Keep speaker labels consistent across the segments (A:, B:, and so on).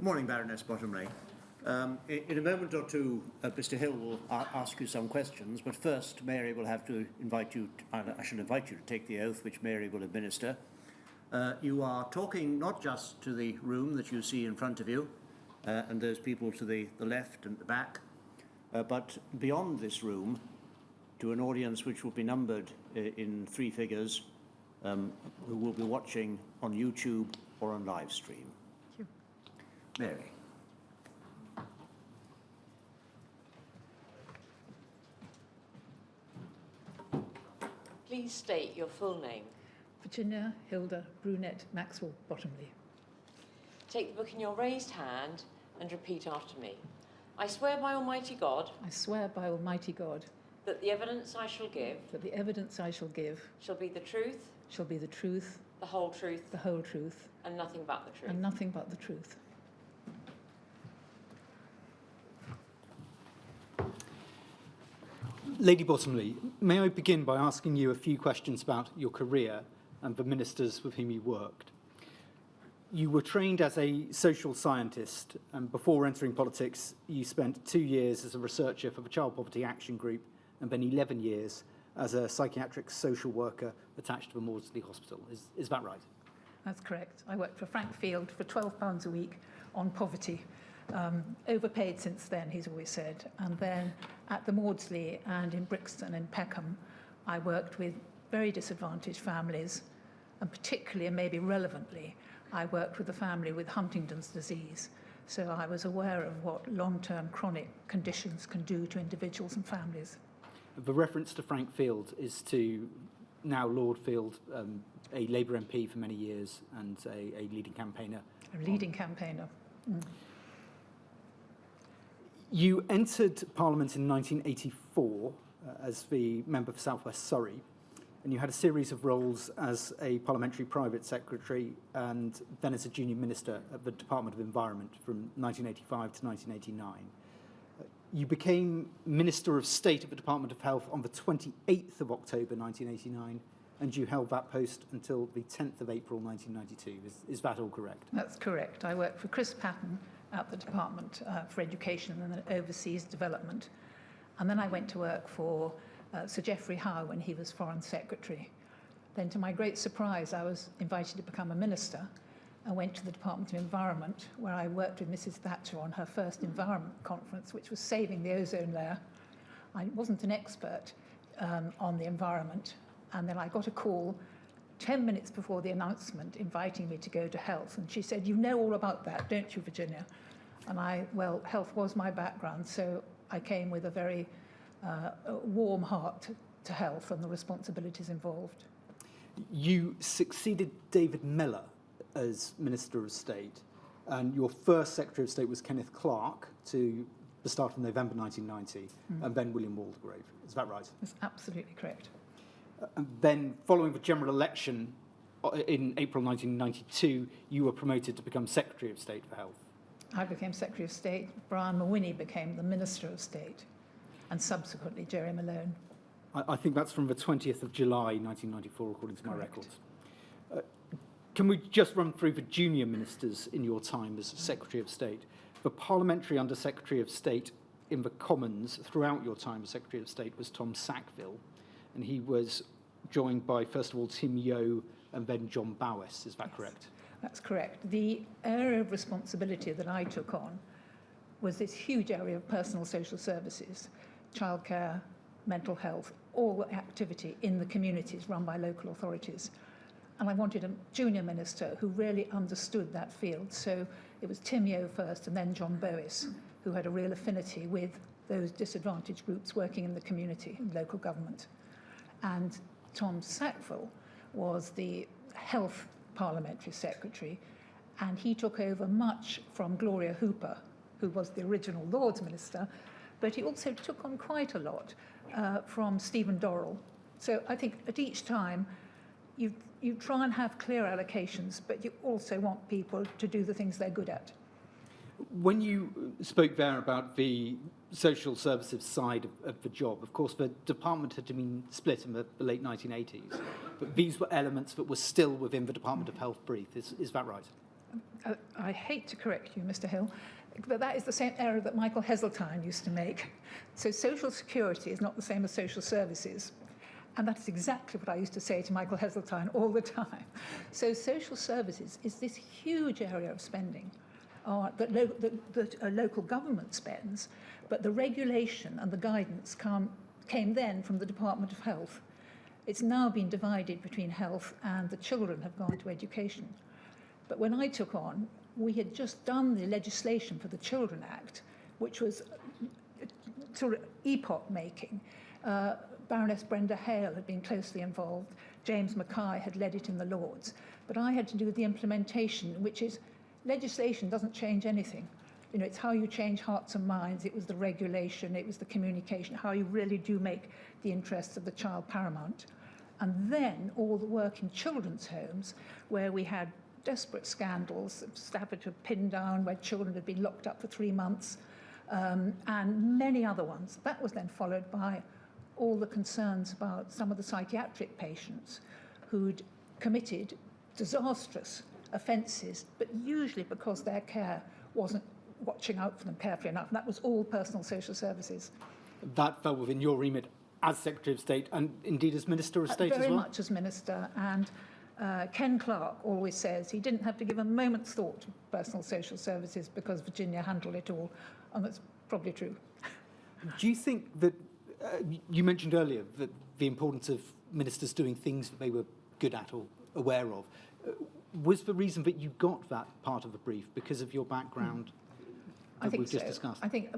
A: Morning, Baroness Bottomley. In a moment or two, Mr. Hill will ask you some questions, but first Mary will have to invite you, I shall invite you to take the oath which Mary will administer. You are talking not just to the room that you see in front of you, and those people to the left and the back, but beyond this room to an audience which will be numbered in 3 figures, who will be watching on YouTube or on live stream.
B: Thank you.
A: Mary.
C: Please state your full name.
B: Virginia Hilda Brunette Maxwell Bottomley.
C: Take the book in your raised hand and repeat after me. I swear by Almighty God
B: I swear by Almighty God
C: that the evidence I shall give
B: that the evidence I shall give
C: shall be the truth,
B: shall be the truth,
C: the whole truth,
B: the whole truth,
C: and nothing but the truth.
B: and nothing but the truth.
D: Lady Bottomley, may I begin by asking you a few questions about your career and the ministers with whom you worked? You were trained as a social scientist, and before entering politics, you spent 2 years as a researcher for the Child Poverty Action Group, and then 11 years as a psychiatric social worker attached to the Maudsley Hospital. Is that right?
B: That's correct. I worked for Frank Field for £12 a week on poverty. Overpaid since then, he's always said. And then at the Maudsley and in Brixton and Peckham, I worked with very disadvantaged families, and particularly and maybe relevantly, I worked with a family with Huntington's disease. So I was aware of what long-term chronic conditions can do to individuals and families.
D: The reference to Frank Field is to now Lord Field, a Labour MP for many years and a leading campaigner.
B: A leading campaigner. Mm.
D: You entered Parliament in 1984 as the member for South West Surrey, and you had a series of roles as a parliamentary private secretary and then as a junior minister at the Department of Environment from 1985 to 1989. You became Minister of State at the Department of Health on the 28th of October 1989, and you held that post until the 10th of April 1992. Is that all correct?
B: That's correct. I worked for Chris Patton at the Department for Education and Overseas Development. And then I went to work for Sir Geoffrey Howe when he was Foreign Secretary. Then, to my great surprise, I was invited to become a minister and went to the Department of Environment, where I worked with Mrs. Thatcher on her first environment conference, which was saving the ozone layer. I wasn't an expert on the environment. And then I got a call 10 minutes before the announcement inviting me to go to health. And she said, "You know all about that, don't you, Virginia?" And well, health was my background, so I came with a very warm heart to health and the responsibilities involved.
D: You succeeded David Mellor as Minister of State, and your first Secretary of State was Kenneth Clarke to the start of November 1990, and then William Waldegrave. Is that right?
B: That's absolutely correct.
D: And then, following the general election in April 1992, you were promoted to become Secretary of State for Health.
B: I became Secretary of State. Brian Mulwiney became the Minister of State, and subsequently Jerry Malone.
D: I think that's from the 20th of July 1994, according to my
B: Correct.
D: records. Can we just run through the junior ministers in your time as Secretary of State? The parliamentary Under Secretary of State in the Commons throughout your time as Secretary of State was Tom Sackville, and he was joined by, first of all, Tim Yeo and then John Bowis. Is that
B: Yes.
D: correct?
B: That's correct. The area of responsibility that I took on was this huge area of personal social services, childcare, mental health, all activity in the communities run by local authorities. And I wanted a junior minister who really understood that field. So it was Tim Yeo first and then John Bowis, who had a real affinity with those disadvantaged groups working in the community, in local government. And Tom Sackville was the health parliamentary secretary, and he took over much from Gloria Hooper, who was the original Lords Minister, but he also took on quite a lot from Stephen Dorrell. So I think at each time you try and have clear allocations, but you also want people to do the things they're good at.
D: When you spoke there about the social services side of the job, of course, the department had been split in the late 1980s, but these were elements that were still within the Department of Health brief. Is that right?
B: I hate to correct you, Mr. Hill, but that is the same error that Michael Heseltine used to make. So social security is not the same as social services. And that's exactly what I used to say to Michael Heseltine all the time. So social services is this huge area of spending that a local government spends, but the regulation and the guidance came then from the Department of Health. It's now been divided between health and the children have gone to education. But when I took on, we had just done the legislation for the Children Act, which was sort of epoch-making. Baroness Brenda Hale had been closely involved. James Mackay had led it in the Lords. But I had to do the implementation, which is legislation doesn't change anything. You know, it's how you change hearts and minds. It was the regulation, it was the communication, how you really do make the interests of the child paramount. And then all the work in children's homes, where we had desperate scandals, Stafford had pinned down, where children had been locked up for 3 months, and many other ones. That was then followed by all the concerns about some of the psychiatric patients who'd committed disastrous offences, but usually because their care wasn't watching out for them carefully enough. And that was all personal social services.
D: That fell within your remit as Secretary of State and indeed as Minister of State as well?
B: Very much as Minister. And Ken Clarke always says he didn't have to give a moment's thought to personal social services because Virginia handled it all. And that's probably true.
D: Do you think that, you mentioned earlier that the importance of ministers doing things that they were good at or aware of. Was the reason that you got that part of the brief because of your background that we've just discussed?
B: I think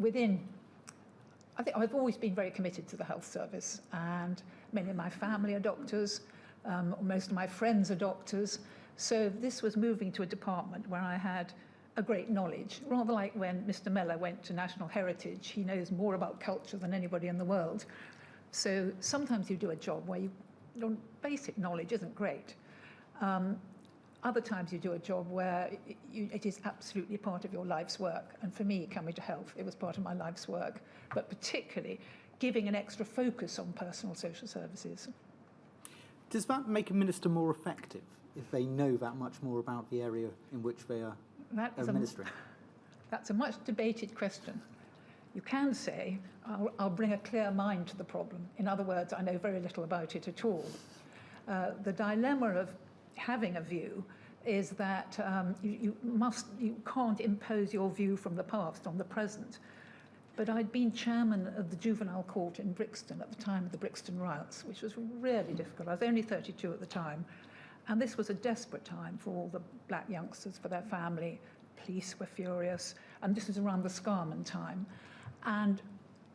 B: I've always been very committed to the health service, and many of my family are doctors, most of my friends are doctors. So this was moving to a department where I had a great knowledge, rather like when Mr. Mellor went to National Heritage. He knows more about culture than anybody in the world. So sometimes you do a job where your basic knowledge isn't great. Other times you do a job where it is absolutely part of your life's work. And for me, coming to health, it was part of my life's work, but particularly giving an extra focus on personal social services.
D: Does that make a minister more effective if they know that much more about the area in which they are administering?
B: That's a much debated question. You can say, I'll bring a clear mind to the problem. In other words, I know very little about it at all. The dilemma of having a view is that you can't impose your view from the past on the present. But I'd been chairman of the juvenile court in Brixton at the time of the Brixton riots, which was really difficult. I was only 32 at the time. And this was a desperate time for all the black youngsters, for their family. Police were furious. And this was around the Scarman time. And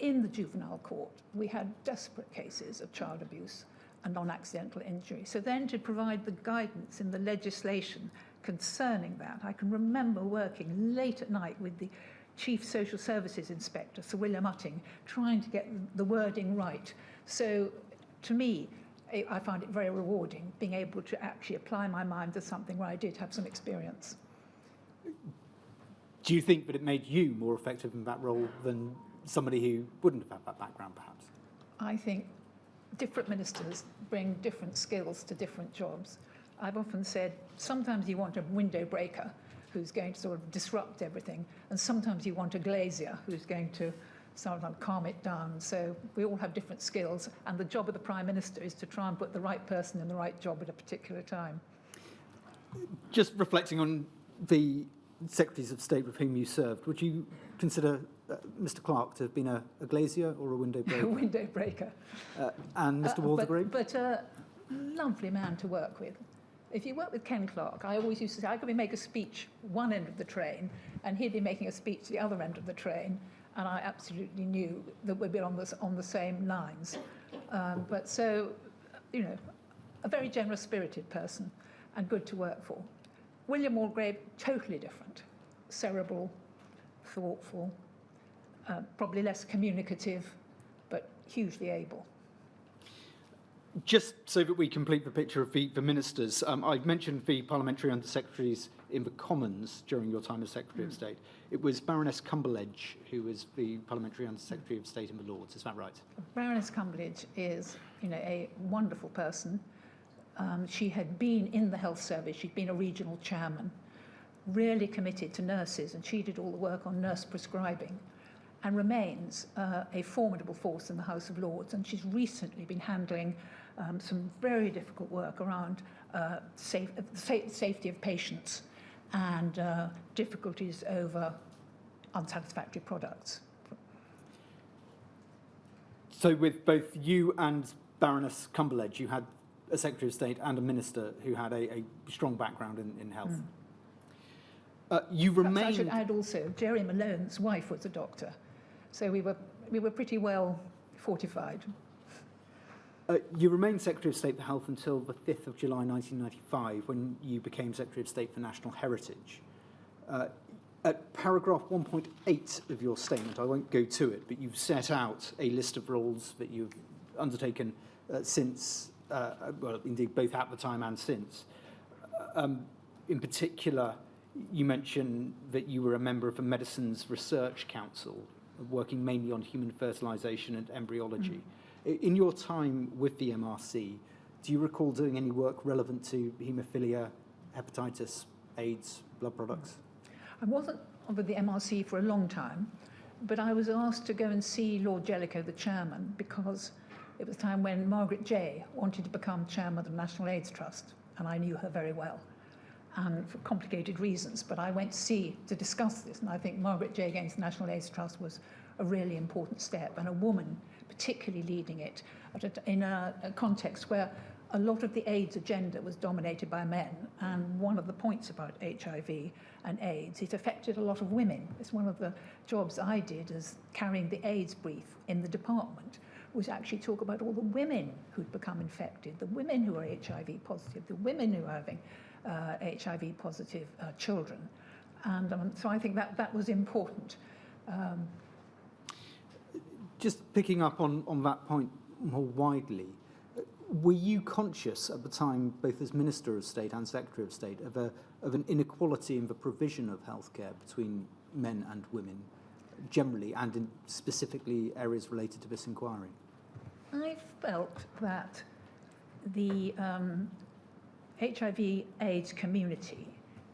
B: in the juvenile court, we had desperate cases of child abuse and non-accidental injury. So then to provide the guidance in the legislation concerning that, I can remember working late at night with the Chief Social Services Inspector, Sir William Utting, trying to get the wording right. So to me, I found it very rewarding being able to actually apply my mind to something where I did have some experience.
D: Do you think that it made you more effective in that role than somebody who wouldn't have had that background, perhaps?
B: I think different ministers bring different skills to different jobs. I've often said sometimes you want a window breaker who's going to sort of disrupt everything, and sometimes you want a glazier who's going to sort of calm it down. So we all have different skills, and the job of the Prime Minister is to try and put the right person in the right job at a particular time.
D: Just reflecting on the Secretaries of State with whom you served, would you consider Mr. Clarke to have been a glazier or a window breaker?
B: A window breaker.
D: And Mr. Waldegrave?
B: But a lovely man to work with. If you work with Ken Clarke, I always used to say, I could make a speech one end of the train, and he'd be making a speech the other end of the train, and I absolutely knew that we'd be on the same lines. But so, you know, a very generous-spirited person and good to work for. William Waldegrave, totally different. Cerebral, thoughtful, probably less communicative, but hugely able.
D: Just so that we complete the picture of the ministers, I mentioned the parliamentary under-secretaries in the Commons during your time as Secretary of State. It was Baroness Cumberledge who was the parliamentary under-secretary of State in the Lords, is that right? Baroness
B: Cumberledge is, you know, a wonderful person. She had been in the health service, she'd been a regional chairman, really committed to nurses, and she did all the work on nurse prescribing, and remains a formidable force in the House of Lords. And she's recently been handling some very difficult work around safety of patients and difficulties over unsatisfactory products.
D: So with both you and Baroness Cumberledge, you had a Secretary of State and a Minister who had a strong background in health. You
B: Perhaps
D: remained...
B: I should add also, Jerry Malone's wife was a doctor, so we were pretty well fortified.
D: You remained Secretary of State for Health until the 5th of July 1995, when you became Secretary of State for National Heritage. At paragraph 1.8 of your statement, I won't go to it, but you've set out a list of roles that you've undertaken since, well, indeed, both at the time and since. In particular, you mention that you were a member of the Medicines Research Council, working mainly on human fertilisation and embryology. In your time with the MRC, do you recall doing any work relevant to haemophilia, hepatitis, AIDS, blood products?
B: I wasn't with the MRC for a long time, but I was asked to go and see Lord Jellicoe, the chairman, because it was a time when Margaret Jay wanted to become chairman of the National AIDS Trust, and I knew her very well, and for complicated reasons. But I went to discuss this, and I think Margaret Jay against the National AIDS Trust was a really important step, and a woman particularly leading it in a context where a lot of the AIDS agenda was dominated by men, and one of the points about HIV and AIDS, it affected a lot of women. It's one of the jobs I did as carrying the AIDS brief in the department, was actually talk about all the women who'd become infected, the women who are HIV positive, the women who are having HIV positive children. And so I think that was important.
D: Just picking up on that point more widely, were you conscious at the time, both as Minister of State and Secretary of State, of an inequality in the provision of healthcare between men and women generally, and in specifically areas related to this inquiry?
B: I felt that the HIV AIDS community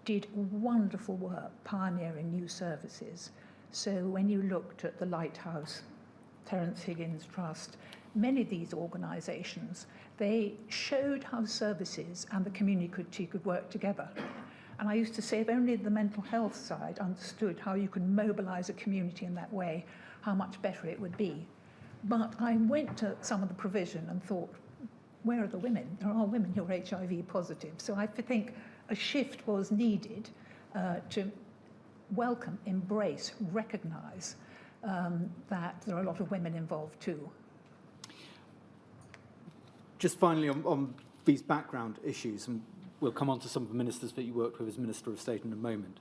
B: did wonderful work pioneering new services. So when you looked at the Lighthouse, Terence Higgins Trust, many of these organisations, they showed how services and the community could work together. And I used to say if only the mental health side understood how you could mobilise a community in that way, how much better it would be. But I went to some of the provision and thought, where are the women? There are women who are HIV positive. So I think a shift was needed to welcome, embrace, recognise that there are a lot of women involved too.
D: Just finally on these background issues, and we'll come on to some of the ministers that you worked with as Minister of State in a moment,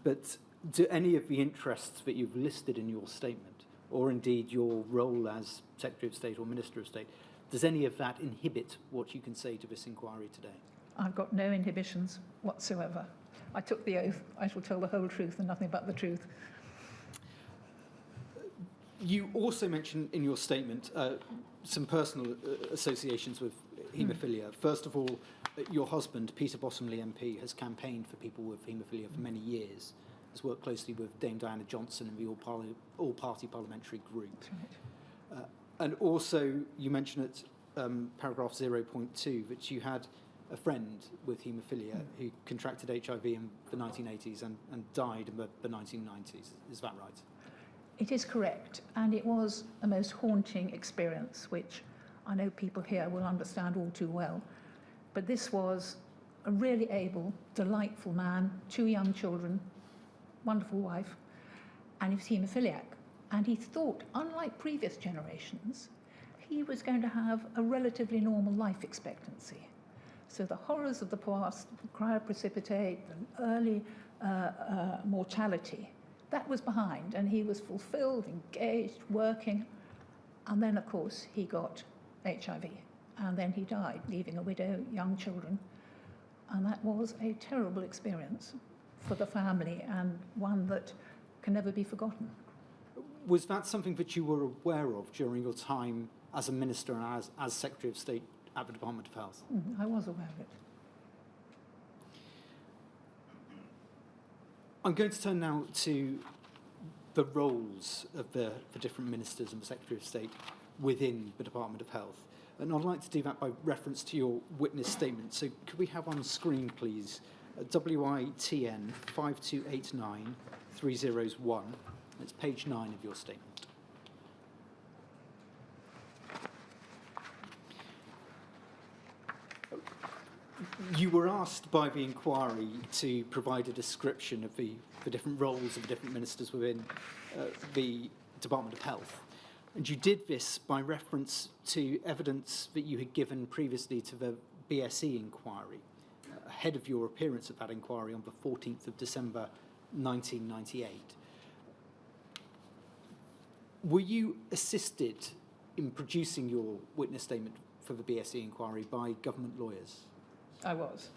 D: but do any of the interests that you've listed in your statement, or indeed your role as Secretary of State or Minister of State, does any of that inhibit what you can say to this inquiry today?
B: I've got no inhibitions whatsoever. I took the oath. I shall tell the whole truth and nothing but the truth.
D: You also mentioned in your statement some personal associations with haemophilia. First of all, your husband, Peter Bottomley MP, has campaigned for people with haemophilia for many years, has worked closely with Dame Diana Johnson and the all-party parliamentary group.
B: Right.
D: And also, you mentioned at paragraph 0.2 that you had a friend with haemophilia who contracted HIV in the 1980s and died in the 1990s. Is that right?
B: It is correct, and it was a most haunting experience, which I know people here will understand all too well. But this was a really able, delightful man, 2 young children, wonderful wife, and he was haemophiliac. And he thought, unlike previous generations, he was going to have a relatively normal life expectancy. So the horrors of the past, cryoprecipitate, the early mortality, that was behind, and he was fulfilled, engaged, working. And then, of course, he got HIV, and then he died, leaving a widow, young children. And that was a terrible experience for the family, and one that can never be forgotten.
D: Was that something that you were aware of during your time as a minister and as Secretary of State at the Department of Health?
B: I was aware of it.
D: I'm going to turn now to the roles of the different ministers and the Secretary of State within the Department of Health. And I'd like to do that by reference to your witness statement. So could we have on screen, please, WITN 5289 301. It's page 9 of your statement. You were asked by the inquiry to provide a description of the different roles of the different ministers within the Department of Health. And you did this by reference to evidence that you had given previously to the BSE inquiry, ahead of your appearance at that inquiry on the 14th of December 1998. Were you assisted in producing your witness statement for the BSE inquiry by government lawyers?
B: I was.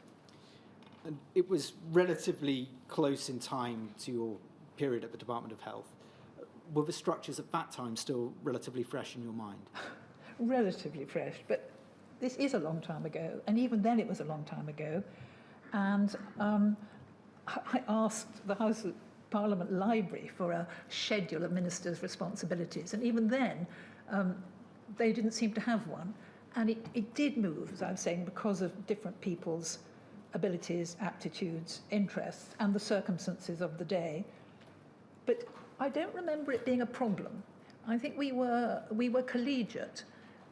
D: And it was relatively close in time to your period at the Department of Health. Were the structures at that time still relatively fresh in your mind?
B: Relatively fresh, but this is a long time ago, and even then it was a long time ago. And I asked the House of Parliament Library for a schedule of ministers' responsibilities, and even then they didn't seem to have one. And it did move, as I was saying, because of different people's abilities, aptitudes, interests, and the circumstances of the day. But I don't remember it being a problem. I think we were collegiate,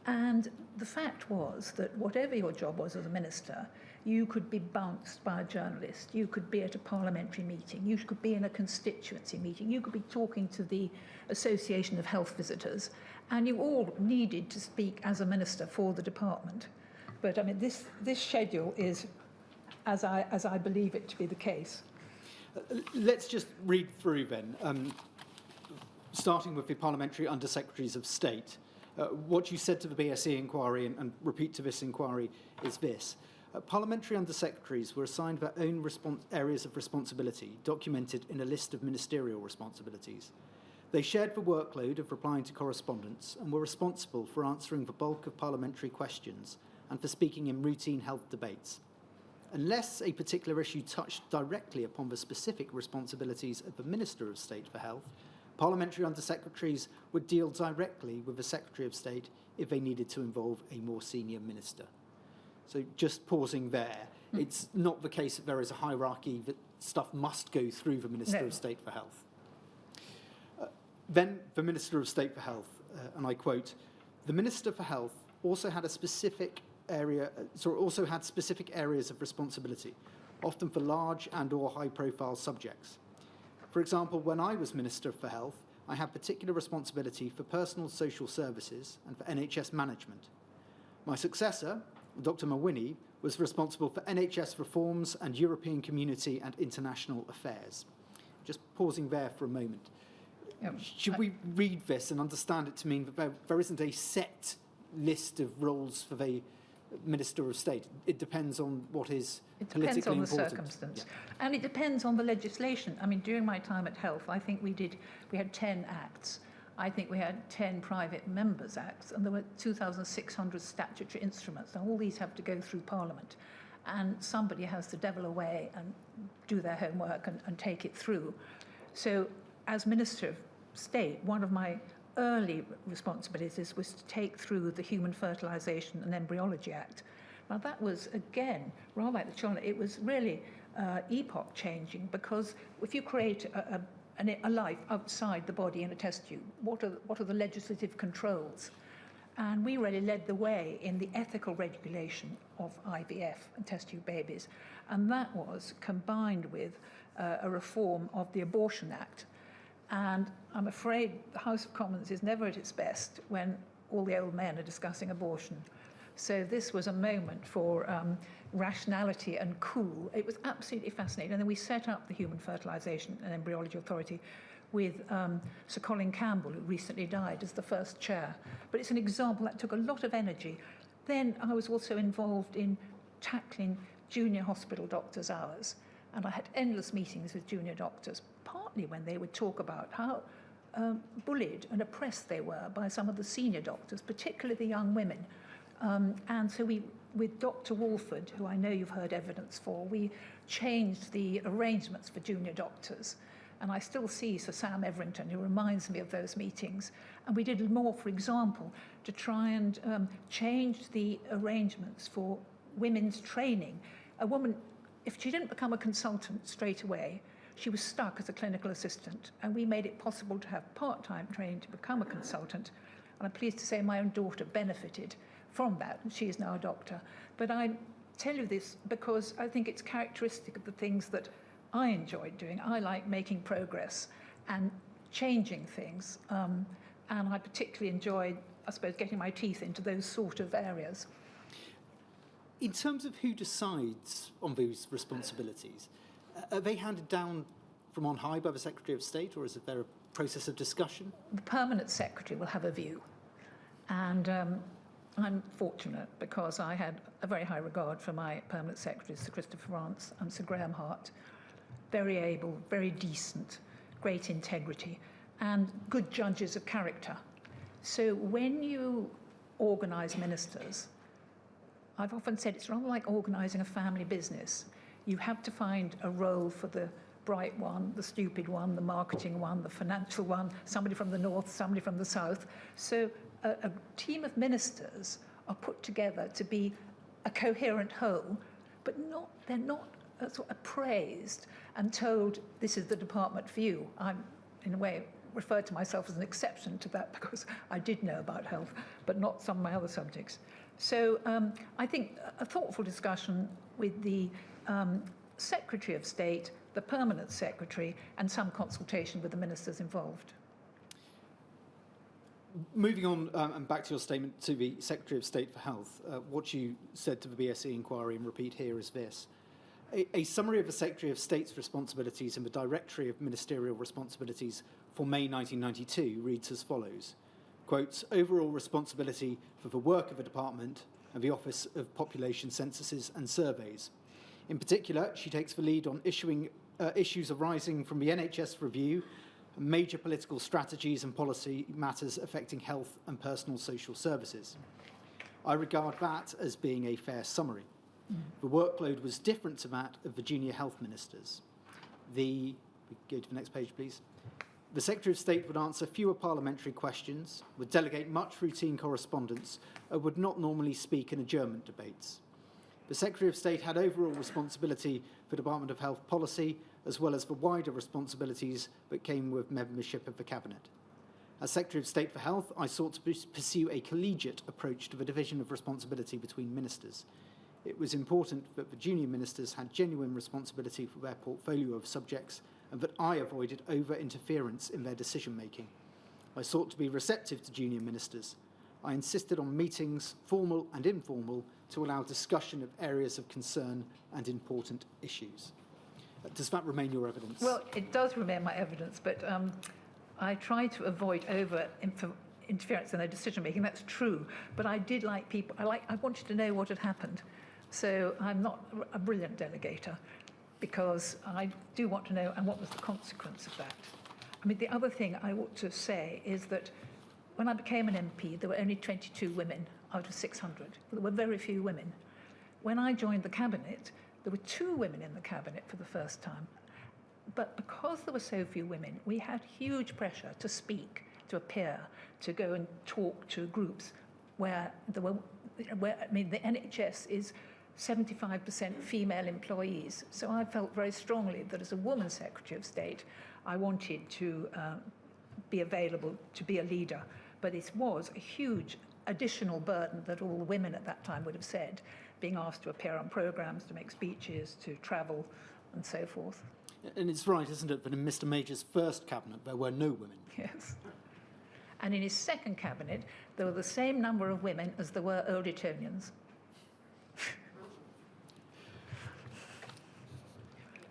B: and the fact was that whatever your job was as a minister, you could be bounced by a journalist, you could be at a parliamentary meeting, you could be in a constituency meeting, you could be talking to the Association of Health Visitors, and you all needed to speak as a minister for the department. But I mean, this schedule is as I believe it to be the case.
D: Let's just read through then, starting with the Parliamentary Under-Secretaries of State. What you said to the BSE inquiry and repeat to this inquiry is this. Parliamentary Under-Secretaries were assigned their own areas of responsibility, documented in a list of ministerial responsibilities. They shared the workload of replying to correspondence and were responsible for answering the bulk of parliamentary questions and for speaking in routine health debates. Unless a particular issue touched directly upon the specific responsibilities of the Minister of State for Health, Parliamentary Under-Secretaries would deal directly with the Secretary of State if they needed to involve a more senior minister. So just pausing there, it's not the case that there is a hierarchy that stuff must go through the Minister of State for Health. Then the Minister of State for Health, and I quote, "The Minister for Health also had specific areas of responsibility, often for large and/or high-profile subjects. For example, when I was Minister for Health, I had particular responsibility for personal social services and for NHS management. My successor, Dr. Mawini, was responsible for NHS reforms and European community and international affairs." Just pausing there for a moment. Should we read this and understand it to mean that there isn't a set list of roles for the Minister of State? It depends on what is politically important.
B: It depends on the circumstance. Yeah. And it depends on the legislation. I mean, during my time at Health, I think we had 10 acts. I think we had 10 private members' acts, and there were 2,600 statutory instruments. Now, all these have to go through Parliament, and somebody has to devil away and do their homework and take it through. So, as Minister of State, one of my early responsibilities was to take through the Human Fertilisation and Embryology Act. Now, that was, again, rather like the China, it was really epoch-changing, because if you create a life outside the body in a test tube, what are the legislative controls? And we really led the way in the ethical regulation of IVF and test tube babies. And that was combined with a reform of the Abortion Act. And I'm afraid the House of Commons is never at its best when all the old men are discussing abortion. So this was a moment for rationality and cool. It was absolutely fascinating. And then we set up the Human Fertilisation and Embryology Authority with Sir Colin Campbell, who recently died, as the first chair. But it's an example that took a lot of energy. Then I was also involved in tackling junior hospital doctors' hours. And I had endless meetings with junior doctors, partly when they would talk about how bullied and oppressed they were by some of the senior doctors, particularly the young women. And so we with Dr. Walford, who I know you've heard evidence for, we changed the arrangements for junior doctors. And I still see Sir Sam Everington, who reminds me of those meetings. And we did more, for example, to try and change the arrangements for women's training. A woman, if she didn't become a consultant straight away, she was stuck as a clinical assistant. And we made it possible to have part-time training to become a consultant. And I'm pleased to say my own daughter benefited from that, and she is now a doctor. But I tell you this because I think it's characteristic of the things that I enjoyed doing. I like making progress and changing things. And I particularly enjoyed, I suppose, getting my teeth into those sort of areas.
D: In terms of who decides on those responsibilities, are they handed down from on high by the Secretary of State, or is there a process of discussion?
B: The permanent secretary will have a view. And I'm fortunate because I had a very high regard for my permanent secretaries, Sir Christopher Rance and Sir Graham Hart. Very able, very decent, great integrity, and good judges of character. So when you organise ministers, I've often said it's rather like organising a family business. You have to find a role for the bright one, the stupid one, the marketing one, the financial one, somebody from the north, somebody from the south. So a team of ministers are put together to be a coherent whole, but they're not sort of praised and told this is the department view. I'm, in a way, referred to myself as an exception to that because I did know about health, but not some of my other subjects. So I think a thoughtful discussion with the Secretary of State, the permanent secretary, and some consultation with the ministers involved.
D: Moving on and back to your statement to the Secretary of State for Health, what you said to the BSE inquiry and repeat here is this. A summary of the Secretary of State's responsibilities in the Directory of Ministerial Responsibilities for May 1992 reads as follows. Quotes, overall responsibility for the work of the department and the Office of Population Censuses and Surveys. In particular, she takes the lead on issuing issues arising from the NHS review, major political strategies and policy matters affecting health and personal social services. I regard that as being a fair summary. The workload was different to that of the junior health ministers. We go to the next page, please. The Secretary of State would answer fewer parliamentary questions, would delegate much routine correspondence, and would not normally speak in adjournment debates. The Secretary of State had overall responsibility for Department of Health policy, as well as the wider responsibilities that came with membership of the Cabinet. As Secretary of State for Health, I sought to pursue a collegiate approach to the division of responsibility between ministers. It was important that the junior ministers had genuine responsibility for their portfolio of subjects and that I avoided over-interference in their decision-making. I sought to be receptive to junior ministers. I insisted on meetings, formal and informal, to allow discussion of areas of concern and important issues. Does that remain your evidence?
B: Well, it does remain my evidence, but I try to avoid over-interference in their decision-making. That's true, but I did like people. I wanted to know what had happened. So I'm not a brilliant delegator because I do want to know, and what was the consequence of that? I mean, the other thing I ought to say is that when I became an MP, there were only 22 women out of 600. There were very few women. When I joined the Cabinet, there were 2 women in the Cabinet for the first time. But because there were so few women, we had huge pressure to speak, to appear, to go and talk to groups where there were, the NHS is 75% female employees. So I felt very strongly that as a woman Secretary of State, I wanted to be available to be a leader. But it was a huge additional burden that all the women at that time would have said, being asked to appear on programmes, to make speeches, to travel, and so forth.
D: And it's right, isn't it, that in Mr. Major's first cabinet there were no women?
B: Yes. And in his second cabinet, there were the same number of women as there were Old Etonians.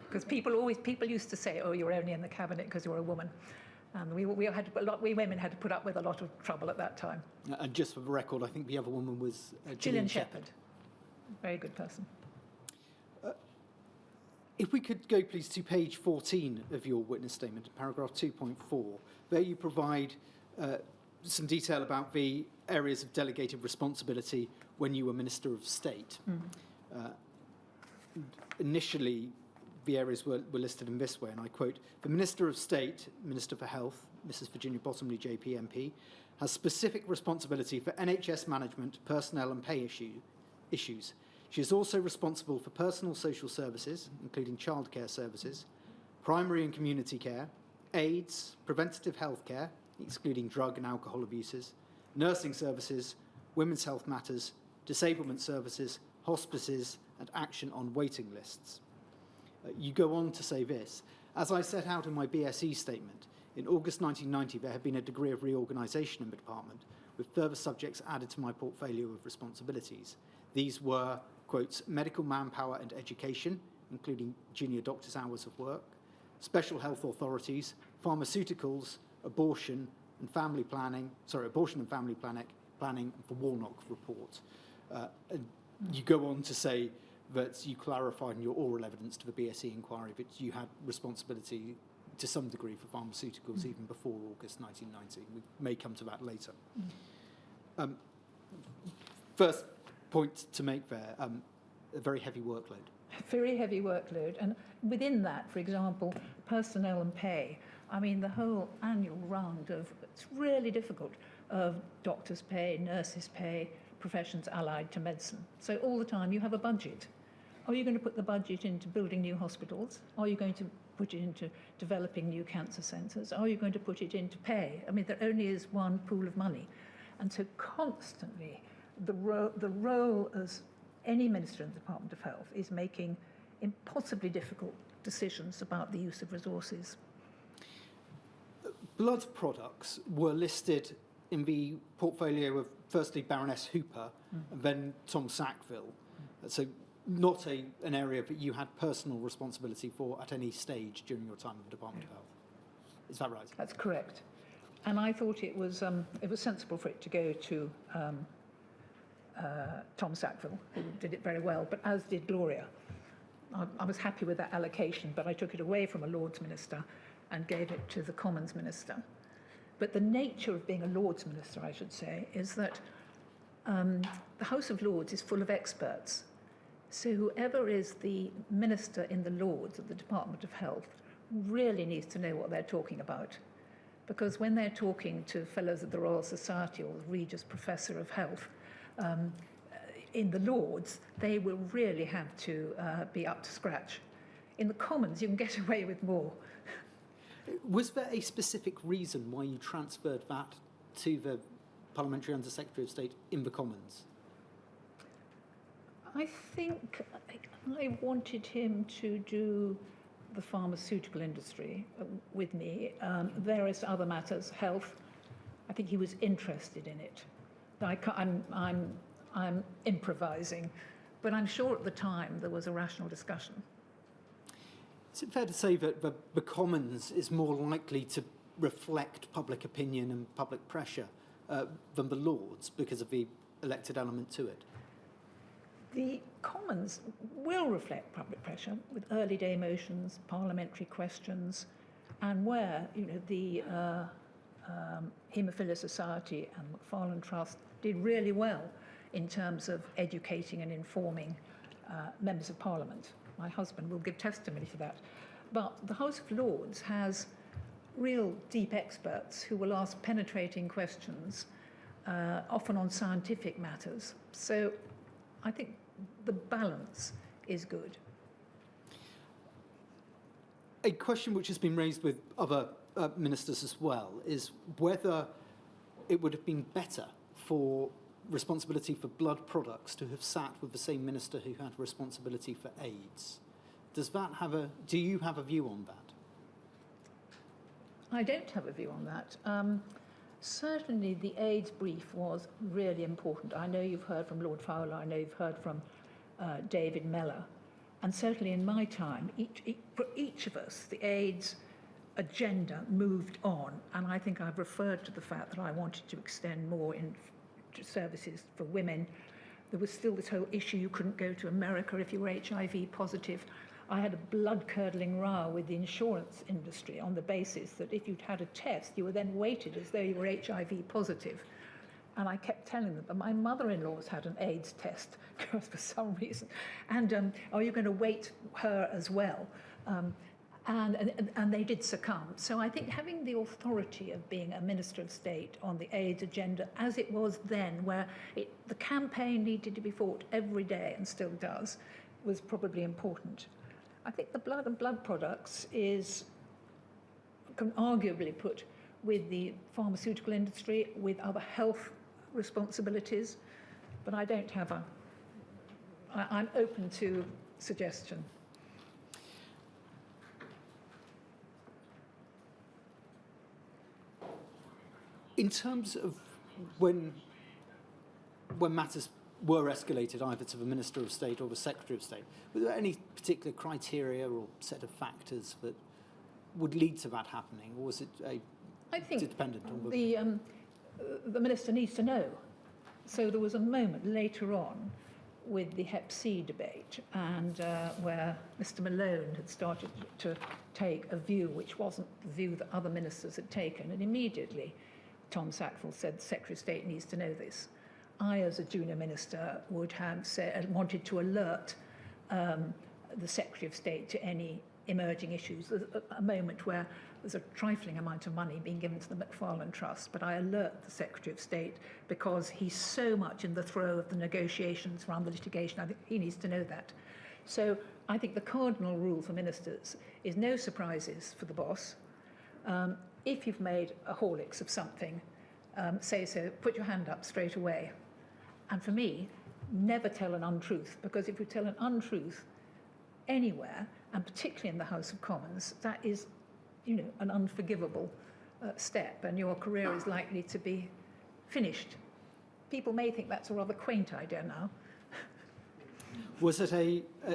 B: Because people used to say, oh, you're only in the cabinet because you're a woman. And we women had to put up with a lot of trouble at that time.
D: And just for the record, I think the other woman was
B: Gillian Shepherd. Very good person.
D: If we could go, please, to page 14 of your witness statement, paragraph 2.4. There you provide some detail about the areas of delegated responsibility when you were Minister of State. Initially, the areas were listed in this way, and I quote, "The Minister of State, Minister for Health, Mrs. Virginia Bottomley, JP MP, has specific responsibility for NHS management, personnel and pay issues. She is also responsible for personal social services, including childcare services, primary and community care, AIDS, preventative health care, excluding drug and alcohol abuses, nursing services, women's health matters, disablement services, hospices, and action on waiting lists." You go on to say this, "As I set out in my BSE statement, in August 1990 there had been a degree of reorganisation in the department, with further subjects added to my portfolio of responsibilities. These were, quotes, medical manpower and education, including junior doctors' hours of work, special health authorities, pharmaceuticals, abortion and family planning, and the Warnock report." And you go on to say that you clarified in your oral evidence to the BSE inquiry that you had responsibility to some degree for pharmaceuticals even before August 1990. We may come to that later. First point to make there, a very heavy workload.
B: Very heavy workload. And within that, for example, personnel and pay. I mean, the whole annual round of, it's really difficult, of doctors' pay, nurses' pay, professions allied to medicine. So all the time you have a budget. Are you going to put the budget into building new hospitals? Are you going to put it into developing new cancer centres? Are you going to put it into pay? I mean, there only is one pool of money. And so constantly, the role as any minister in the Department of Health is making impossibly difficult decisions about the use of resources.
D: Blood products were listed in the portfolio of firstly Baroness Hooper and then Tom Sackville. So not an area that you had personal responsibility for at any stage during your time in the Department of Health. Is that right?
B: That's correct. And I thought it was sensible for it to go to Tom Sackville, who did it very well, but as did Gloria. I was happy with that allocation, but I took it away from a Lords Minister and gave it to the Commons Minister. But the nature of being a Lords Minister, I should say, is that the House of Lords is full of experts. So whoever is the minister in the Lords of the Department of Health really needs to know what they're talking about. Because when they're talking to fellows of the Royal Society or the Regius Professor of Health in the Lords, they will really have to be up to scratch. In the Commons, you can get away with more.
D: Was there a specific reason why you transferred that to the Parliamentary Under-Secretary of State in the Commons?
B: I think I wanted him to do the pharmaceutical industry with me, various other matters, health. I think he was interested in it. I'm improvising, but I'm sure at the time there was a rational discussion.
D: Is it fair to say that the Commons is more likely to reflect public opinion and public pressure than the Lords because of the elected element to it?
B: The Commons will reflect public pressure with early day motions, parliamentary questions, and where the Haemophilia Society and Macfarlane Trust did really well in terms of educating and informing members of Parliament. My husband will give testimony to that. But the House of Lords has real deep experts who will ask penetrating questions, often on scientific matters. So I think the balance is good.
D: A question which has been raised with other ministers as well is whether it would have been better for responsibility for blood products to have sat with the same minister who had responsibility for AIDS. Do you have a view on that?
B: I don't have a view on that. Certainly the AIDS brief was really important. I know you've heard from Lord Fowler, I know you've heard from David Mellor, and certainly in my time, for each of us, the AIDS agenda moved on, and I think I've referred to the fact that I wanted to extend more in services for women. There was still this whole issue you couldn't go to America if you were HIV positive. I had a blood-curdling row with the insurance industry on the basis that if you'd had a test, you were then weighted as though you were HIV positive. And I kept telling them, but my mother-in-law's had an AIDS test for some reason. And are you going to wait her as well? And they did succumb. So I think having the authority of being a Minister of State on the AIDS agenda, as it was then, where the campaign needed to be fought every day and still does, was probably important. I think the blood and blood products can arguably put with the pharmaceutical industry, with other health responsibilities, but I don't have I'm open to suggestion.
D: In terms of when matters were escalated either to the Minister of State or the Secretary of State, were there any particular criteria or set of factors that would lead to that happening, or was it
B: I think
D: dependent on
B: the Minister needs to know. So there was a moment later on with the Hep C debate, and where Mr. Malone had started to take a view which wasn't the view that other ministers had taken, and immediately Tom Sackville said the Secretary of State needs to know this. I, as a junior minister, would have wanted to alert the Secretary of State to any emerging issues. There's a moment where there's a trifling amount of money being given to the McFarlane Trust, but I alert the Secretary of State because he's so much in the throes of the negotiations around the litigation. I think he needs to know that. So I think the cardinal rule for ministers is no surprises for the boss. If you've made a Horlicks of something, say so, put your hand up straight away. And for me, never tell an untruth, because if you tell an untruth anywhere, and particularly in the House of Commons, that is, an unforgivable step, and your career is likely to be finished. People may think that's a rather quaint idea now.
D: Was it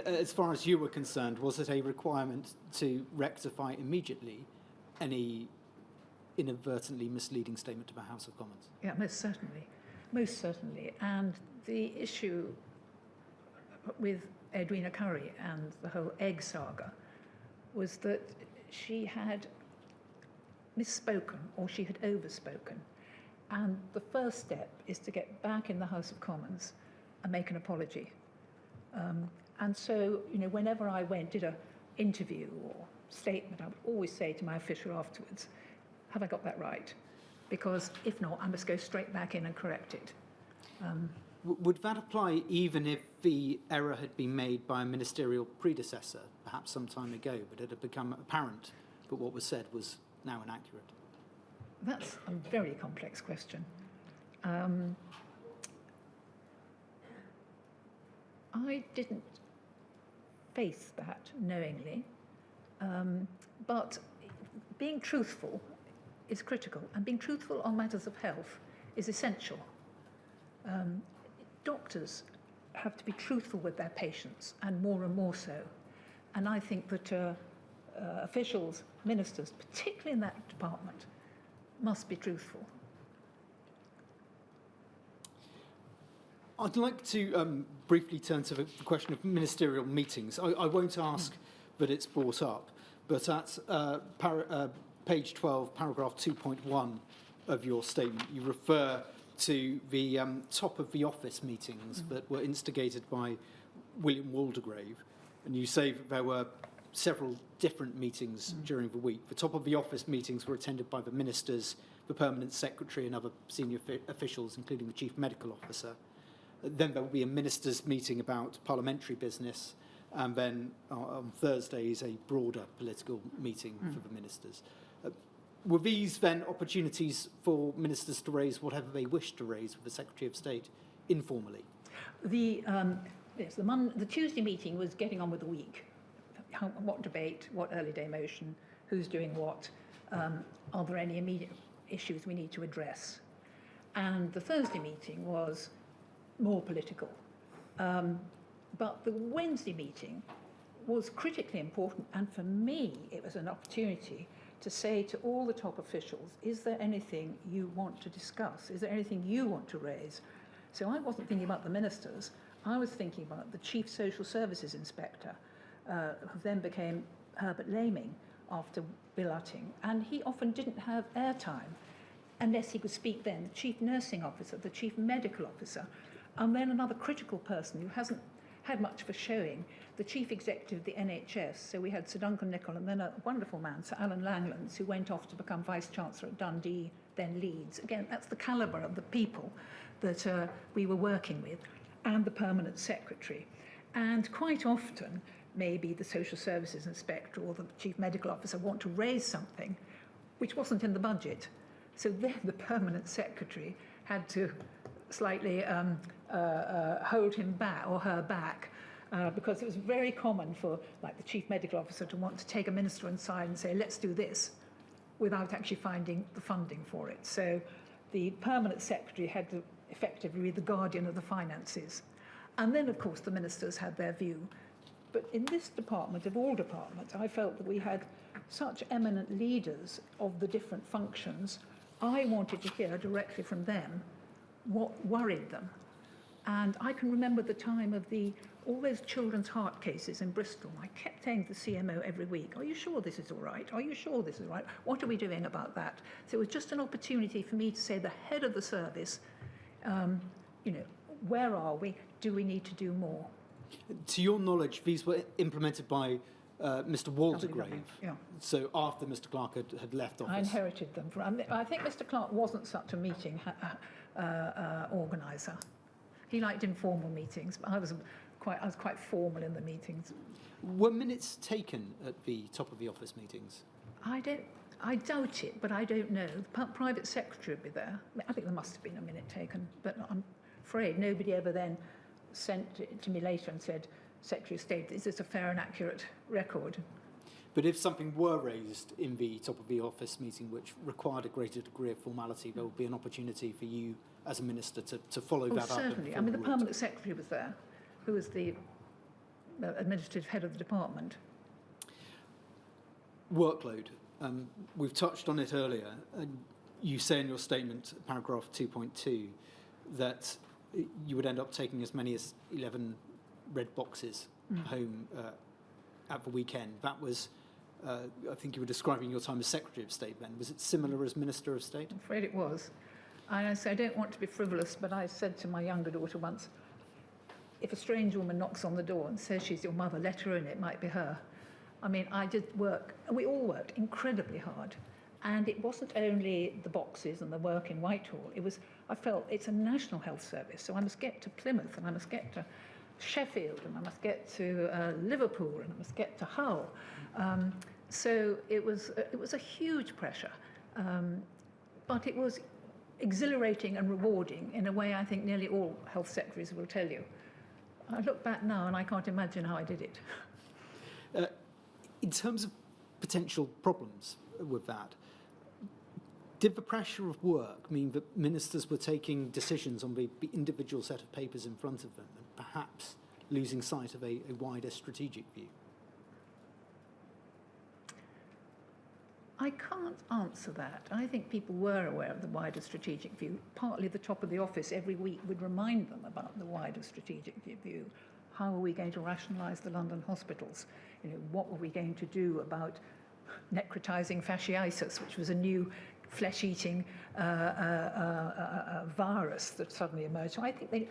D: as far as you were concerned, was it a requirement to rectify immediately any inadvertently misleading statement to the House of Commons?
B: Yeah, most certainly. And the issue with Edwina Curry and the whole egg saga was that she had misspoken, or she had overspoken. And the first step is to get back in the House of Commons and make an apology. And so, whenever I did an interview or statement, I would always say to my official afterwards, have I got that right? Because if not, I must go straight back in and correct it.
D: Would that apply even if the error had been made by a ministerial predecessor, perhaps some time ago, but it had become apparent that what was said was now inaccurate?
B: That's a very complex question. I didn't face that knowingly, but being truthful is critical, and being truthful on matters of health is essential. Doctors have to be truthful with their patients, and more so. And I think that officials, ministers, particularly in that department, must be truthful.
D: I'd like to briefly turn to the question of ministerial meetings. I won't ask that it's brought up, but at page 12, paragraph 2.1 of your statement, you refer to the top of the office meetings that were instigated by William Waldegrave, and you say that there were several different meetings during the week. The top of the office meetings were attended by the ministers, the permanent secretary, and other senior officials, including the chief medical officer. Then there will be a ministers' meeting about parliamentary business, and then on Thursdays a broader political meeting for the ministers. Were these then opportunities for ministers to raise whatever they wished to raise with the Secretary of State informally?
B: Yes, the Tuesday meeting was getting on with the week. What debate, what early day motion, who's doing what, are there any immediate issues we need to address? And the Thursday meeting was more political. But the Wednesday meeting was critically important, and for me it was an opportunity to say to all the top officials, is there anything you want to discuss? Is there anything you want to raise? So I wasn't thinking about the ministers, I was thinking about the Chief Social Services Inspector, who then became Herbert Laming after Bill Utting, and he often didn't have airtime. unless he could speak then, the chief nursing officer, the chief medical officer, and then another critical person who hasn't had much of a showing, the chief executive of the NHS. So we had Sir Duncan Nicol and then a wonderful man, Sir Alan Langlands, who went off to become Vice-Chancellor at Dundee, then Leeds. Again, that's the calibre of the people that we were working with, and the permanent secretary. And quite often, maybe the social services inspector or the chief medical officer want to raise something which wasn't in the budget. So then the permanent secretary had to slightly hold him back or her back, because it was very common for, like, the chief medical officer to want to take a minister inside and say, let's do this, without actually finding the funding for it. So the permanent secretary had to effectively be the guardian of the finances. And then, of course, the ministers had their view. But in this department, of all departments, I felt that we had such eminent leaders of the different functions. I wanted to hear directly from them what worried them. And I can remember the time of all those children's heart cases in Bristol. I kept saying to the CMO every week, are you sure this is all right? Are you sure this is all right? What are we doing about that? So it was just an opportunity for me to say, the head of the service, where are we? Do we need to do more?
D: To your knowledge, these were implemented by Mr. Waldegrave.
B: Yeah.
D: So after Mr. Clark had left office.
B: I inherited them. I think Mr. Clark wasn't such a meeting organiser. He liked informal meetings, but I was quite formal in the meetings.
D: Were minutes taken at the top of the office meetings?
B: I doubt it, but I don't know. The private secretary would be there. I think there must have been a minute taken, but I'm afraid nobody ever then sent it to me later and said, Secretary of State, is this a fair and accurate record?
D: But if something were raised in the top of the office meeting which required a greater degree of formality, there would be an opportunity for you as a minister to follow that up.
B: Certainly. I mean, the permanent secretary was there, who was the administrative head of the department.
D: Workload. We've touched on it earlier. You say in your statement, paragraph 2.2, that you would end up taking as many as 11 red boxes home at the weekend. That was, I think you were describing your time as Secretary of State then. Was it similar as Minister of State?
B: I'm afraid it was. And I say, I don't want to be frivolous, but I said to my younger daughter once, if a strange woman knocks on the door and says she's your mother, let her in, it might be her. I mean, I did work, and we all worked incredibly hard. And it wasn't only the boxes and the work in Whitehall. I felt it's a national health service, so I must get to Plymouth, and I must get to Sheffield, and I must get to Liverpool, and I must get to Hull. So it was a huge pressure, but it was exhilarating and rewarding in a way I think nearly all health secretaries will tell you. I look back now and I can't imagine how I did it.
D: In terms of potential problems with that, did the pressure of work mean that ministers were taking decisions on the individual set of papers in front of them and perhaps losing sight of a wider strategic view?
B: I can't answer that. I think people were aware of the wider strategic view. Partly the top of the office every week would remind them about the wider strategic view. How are we going to rationalise the London hospitals? What were we going to do about necrotising fasciitis, which was a new flesh-eating virus that suddenly emerged. So I think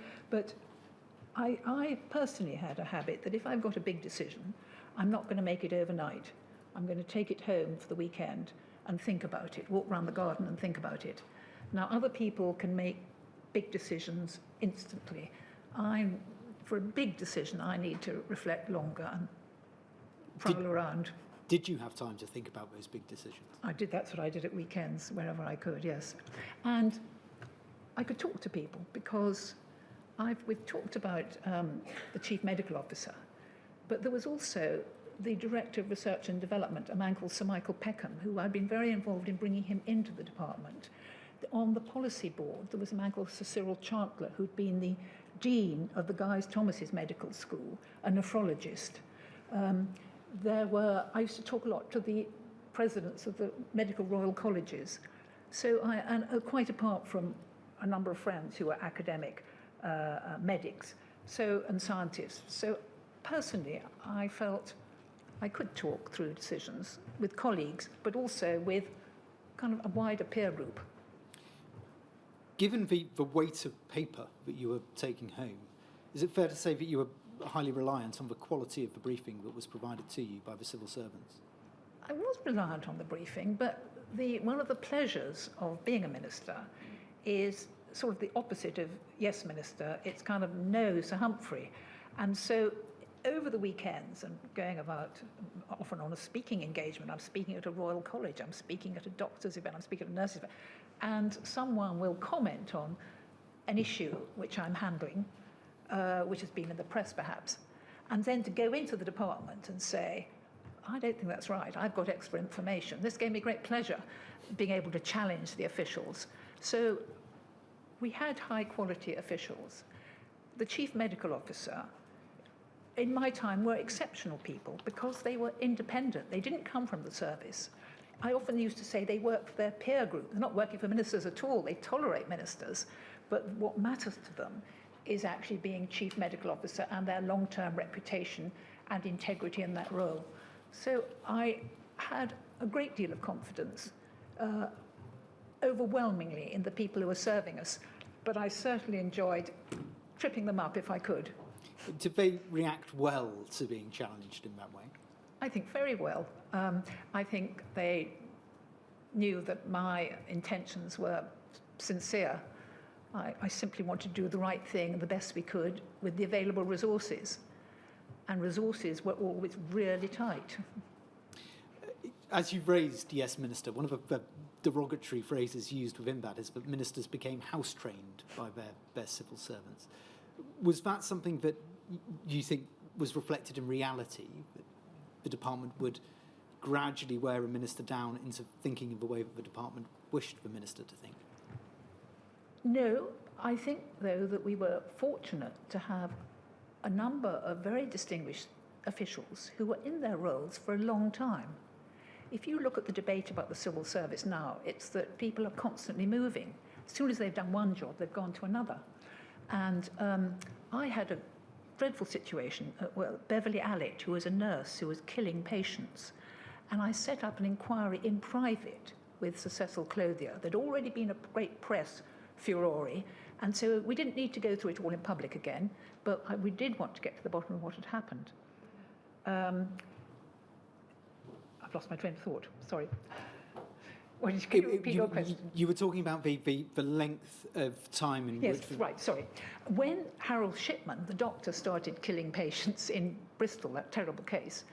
B: I personally had a habit that if I've got a big decision, I'm not going to make it overnight. I'm going to take it home for the weekend and think about it, walk around the garden and think about it. Now, other people can make big decisions instantly. For a big decision, I need to reflect longer and prowl around.
D: Did you have time to think about those big decisions?
B: I did. That's what I did at weekends, wherever I could, yes. And I could talk to people because we've talked about the chief medical officer, but there was also the director of research and development, a man called Sir Michael Peckham, who I'd been very involved in bringing him into the department. On the policy board, there was a man called Sir Cyril Chantler, who'd been the dean of the Guy's Thomas's Medical School, a nephrologist. I used to talk a lot to the presidents of the medical royal colleges. So quite apart from a number of friends who were academic medics and scientists. So personally, I felt I could talk through decisions with colleagues, but also with kind of a wider peer group.
D: Given the weight of paper that you were taking home, is it fair to say that you were highly reliant on the quality of the briefing that was provided to you by the civil servants?
B: I was reliant on the briefing, but one of the pleasures of being a minister is sort of the opposite of yes, minister. It's kind of no, Sir Humphrey. And so over the weekends and going about often on a speaking engagement, I'm speaking at a Royal College, I'm speaking at a doctor's event, I'm speaking at a nurse's event, and someone will comment on an issue which I'm handling, which has been in the press perhaps, and then to go into the department and say, I don't think that's right, I've got extra information. This gave me great pleasure, being able to challenge the officials. So we had high quality officials. The chief medical officer, in my time, were exceptional people because they were independent. They didn't come from the service. I often used to say they work for their peer group. They're not working for ministers at all. They tolerate ministers. But what matters to them is actually being chief medical officer and their long-term reputation and integrity in that role. So I had a great deal of confidence, overwhelmingly, in the people who were serving us. But I certainly enjoyed tripping them up if I could.
D: Did they react well to being challenged in that way?
B: I think very well. I think they knew that my intentions were sincere. I simply wanted to do the right thing the best we could with the available resources. And resources were always really tight.
D: As you've raised, yes, Minister, one of the derogatory phrases used within that is that ministers became house-trained by their civil servants. Was that something that you think was reflected in reality, that the department would gradually wear a minister down into thinking of the way that the department wished the minister to think?
B: No, I think, though, that we were fortunate to have a number of very distinguished officials who were in their roles for a long time. If you look at the debate about the civil service now, it's that people are constantly moving. As soon as they've done one job, they've gone to another. And I had a dreadful situation at Beverly Allitt, who was a nurse who was killing patients. And I set up an inquiry in private with Sir Cecil Clothier. There'd already been a great press furore, and so we didn't need to go through it all in public again, but we did want to get to the bottom of what had happened. I've lost my train of thought, sorry. Well, can you repeat your question?
D: You were talking about the length of time in which...
B: Yes, right, sorry. When Harold Shipman, the doctor, started killing patients in Bristol, that terrible case,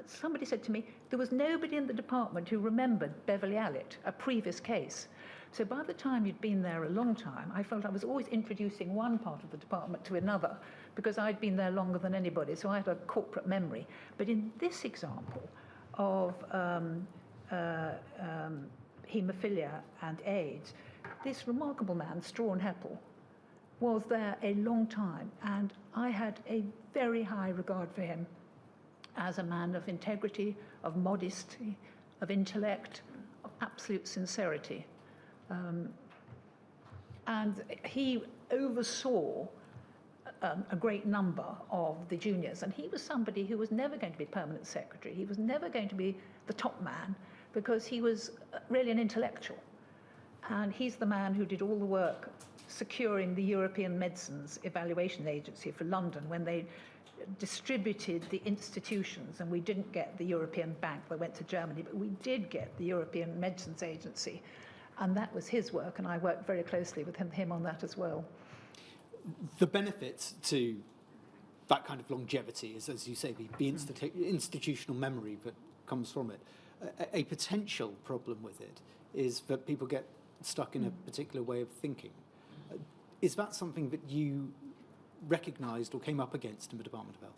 B: somebody said to me, there was nobody in the department who remembered Beverly Allitt, a previous case. So by the time you'd been there a long time, I felt I was always introducing one part of the department to another because I'd been there longer than anybody, so I had a corporate memory. But in this example of haemophilia and AIDS, this remarkable man, Strawn Heppel, was there a long time, and I had a very high regard for him as a man of integrity, of modesty, of intellect, of absolute sincerity. And he oversaw a great number of the juniors, and he was somebody who was never going to be permanent secretary. He was never going to be the top man because he was really an intellectual. And he's the man who did all the work securing the European Medicines Evaluation Agency for London when they distributed the institutions, and we didn't get the European Bank that went to Germany, but we did get the European Medicines Agency. And that was his work, and I worked very closely with him on that as well.
D: The benefit to that kind of longevity is, as you say, the institutional memory that comes from it. A potential problem with it is that people get stuck in a particular way of thinking. Is that something that you recognised or came up against in the Department of Health?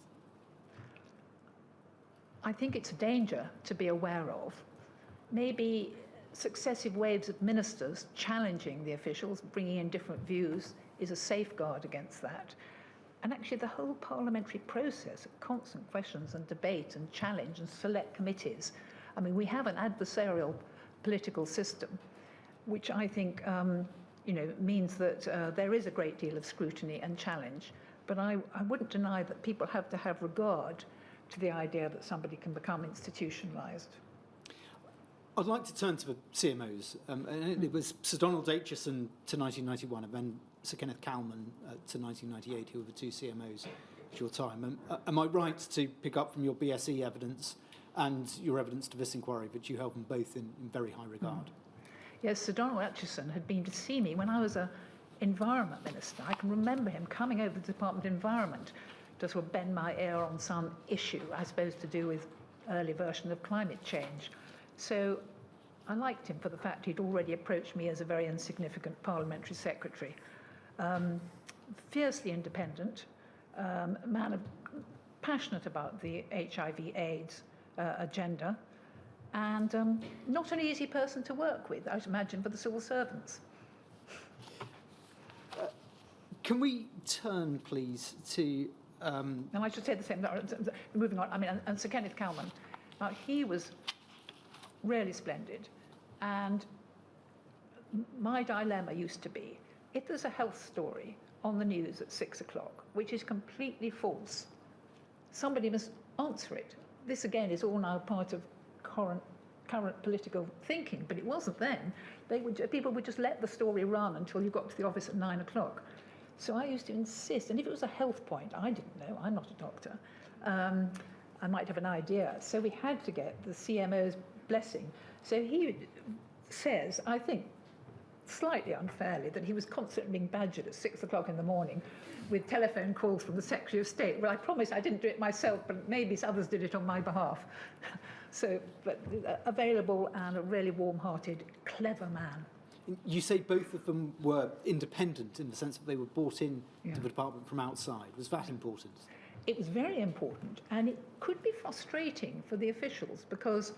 B: I think it's a danger to be aware of. Maybe successive waves of ministers challenging the officials, bringing in different views, is a safeguard against that. And actually the whole parliamentary process of constant questions and debate and challenge and select committees. I mean, we have an adversarial political system, which I think means that there is a great deal of scrutiny and challenge. But I wouldn't deny that people have to have regard to the idea that somebody can become institutionalised.
D: I'd like to turn to the CMOs. And it was Sir Donald Aitchison to 1991 and then Sir Kenneth Cowman to 1998, who were the two CMOs at your time. Am I right to pick up from your BSE evidence and your evidence to this inquiry that you held them both in very high regard?
B: Yes, Sir Donald Aitchison had been to see me when I was an Environment Minister. I can remember him coming over to the Department of Environment to sort of bend my ear on some issue, I suppose to do with early version of climate change. So I liked him for the fact he'd already approached me as a very insignificant parliamentary secretary. Fiercely independent, a man passionate about the HIV/AIDS agenda, and not an easy person to work with, I'd imagine, for the civil servants.
D: Can we turn, please, to...
B: And I should say the same, moving on, I mean, and Sir Kenneth Cowman, now he was really splendid, and my dilemma used to be, if there's a health story on the news at 6 o'clock, which is completely false, somebody must answer it. This, again, is all now part of current political thinking, but it wasn't then. People would just let the story run until you got to the office at 9 o'clock. So I used to insist, and if it was a health point, I didn't know, I'm not a doctor, I might have an idea. So we had to get the CMO's blessing. So he says, I think, slightly unfairly, that he was constantly being badgered at 6 o'clock in the morning with telephone calls from the Secretary of State. Well, I promise I didn't do it myself, but maybe others did it on my behalf. So, but available and a really warm-hearted, clever man.
D: You say both of them were independent in the sense that they were brought in to the department from outside. Was that important?
B: It was very important, and it could be frustrating for the officials because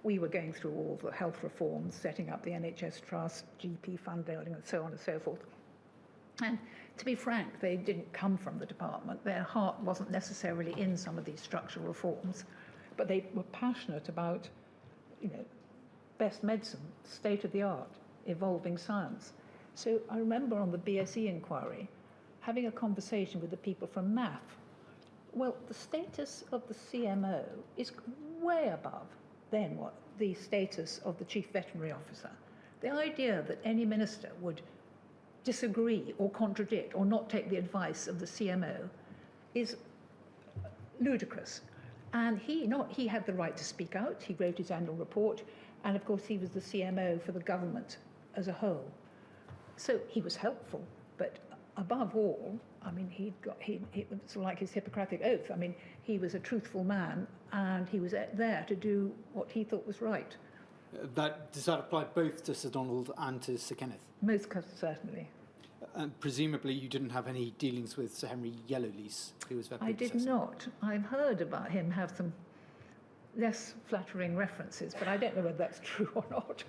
B: we were going through all the health reforms, setting up the NHS Trust, GP fund building, and so on and so forth. And to be frank, they didn't come from the department. Their heart wasn't necessarily in some of these structural reforms, but they were passionate about, best medicine, state of the art, evolving science. So I remember on the BSE inquiry having a conversation with the people from MAF. Well, the status of the CMO is way above then what the status of the chief veterinary officer. The idea that any minister would disagree or contradict or not take the advice of the CMO is ludicrous. And he had the right to speak out. He wrote his annual report, and of course he was the CMO for the government as a whole. So he was helpful, but above all, I mean, he sort of like his Hippocratic oath. I mean, he was a truthful man, and he was there to do what he thought was right.
D: Does that apply both to Sir Donald and to Sir Kenneth?
B: Most certainly.
D: Presumably you didn't have any dealings with Sir Henry Yellowlease, who was their predecessor.
B: I did not. I've heard about him have some less flattering references, but I don't know whether that's true or not.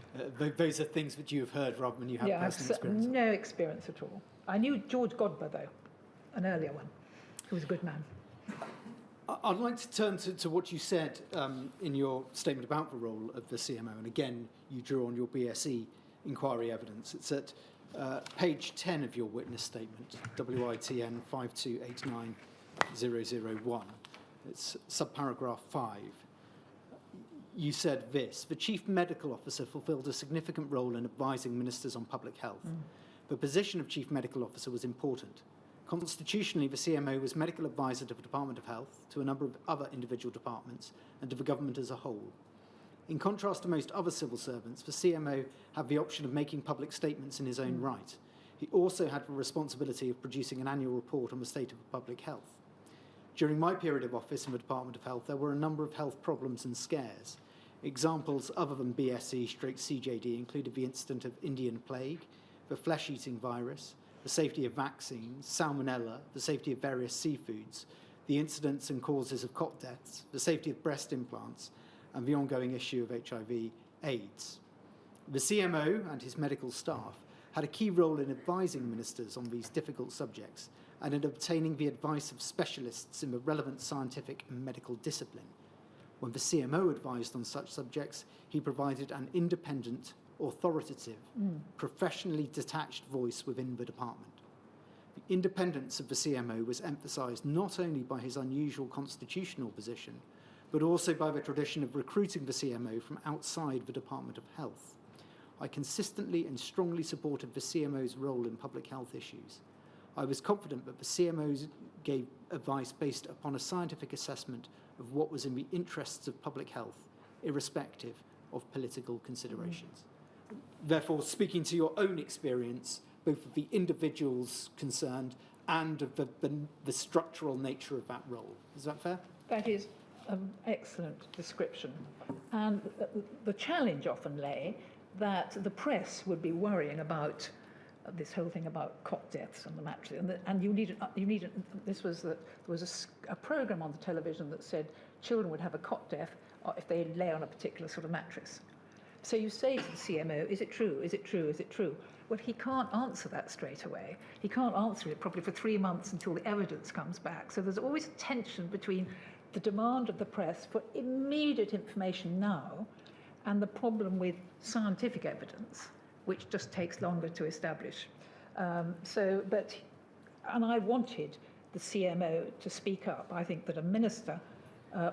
D: Those are things that you have heard rather than you have personal experience.
B: No experience at all. I knew George Godber, though, an earlier one, who was a good man.
D: I'd like to turn to what you said in your statement about the role of the CMO, and again, you drew on your BSE inquiry evidence. It's at page 10 of your witness statement, WITN 5289001. It's subparagraph 5. You said this: the Chief Medical Officer fulfilled a significant role in advising ministers on public health. The position of Chief Medical Officer was important. Constitutionally, the CMO was medical advisor to the Department of Health, to a number of other individual departments, and to the government as a whole. In contrast to most other civil servants, the CMO had the option of making public statements in his own right. He also had the responsibility of producing an annual report on the state of public health. During my period of office in the Department of Health, there were a number of health problems and scares. Examples other than BSE/CJD included the incident of Indian plague, the flesh-eating virus, the safety of vaccines, salmonella, the safety of various seafoods, the incidence and causes of cot deaths, the safety of breast implants, and the ongoing issue of HIV/AIDS. The CMO and his medical staff had a key role in advising ministers on these difficult subjects and in obtaining the advice of specialists in the relevant scientific and medical discipline. When the CMO advised on such subjects, he provided an independent, authoritative, professionally detached voice within the department. The independence of the CMO was emphasised not only by his unusual constitutional position, but also by the tradition of recruiting the CMO from outside the Department of Health. I consistently and strongly supported the CMO's role in public health issues. I was confident that the CMOs gave advice based upon a scientific assessment of what was in the interests of public health, irrespective of political considerations. Therefore, speaking to your own experience, both of the individuals concerned and of the structural nature of that role. Is that fair?
B: That is an excellent description. And the challenge often lay that the press would be worrying about this whole thing about cot deaths on the mattress. And there was a program on the television that said children would have a cot death if they lay on a particular sort of mattress. So you say to the CMO, is it true? Is it true? Is it true? Well, he can't answer that straight away. He can't answer it probably for 3 months until the evidence comes back. So there's always a tension between the demand of the press for immediate information now and the problem with scientific evidence, which just takes longer to establish. And I wanted the CMO to speak up. I think that a minister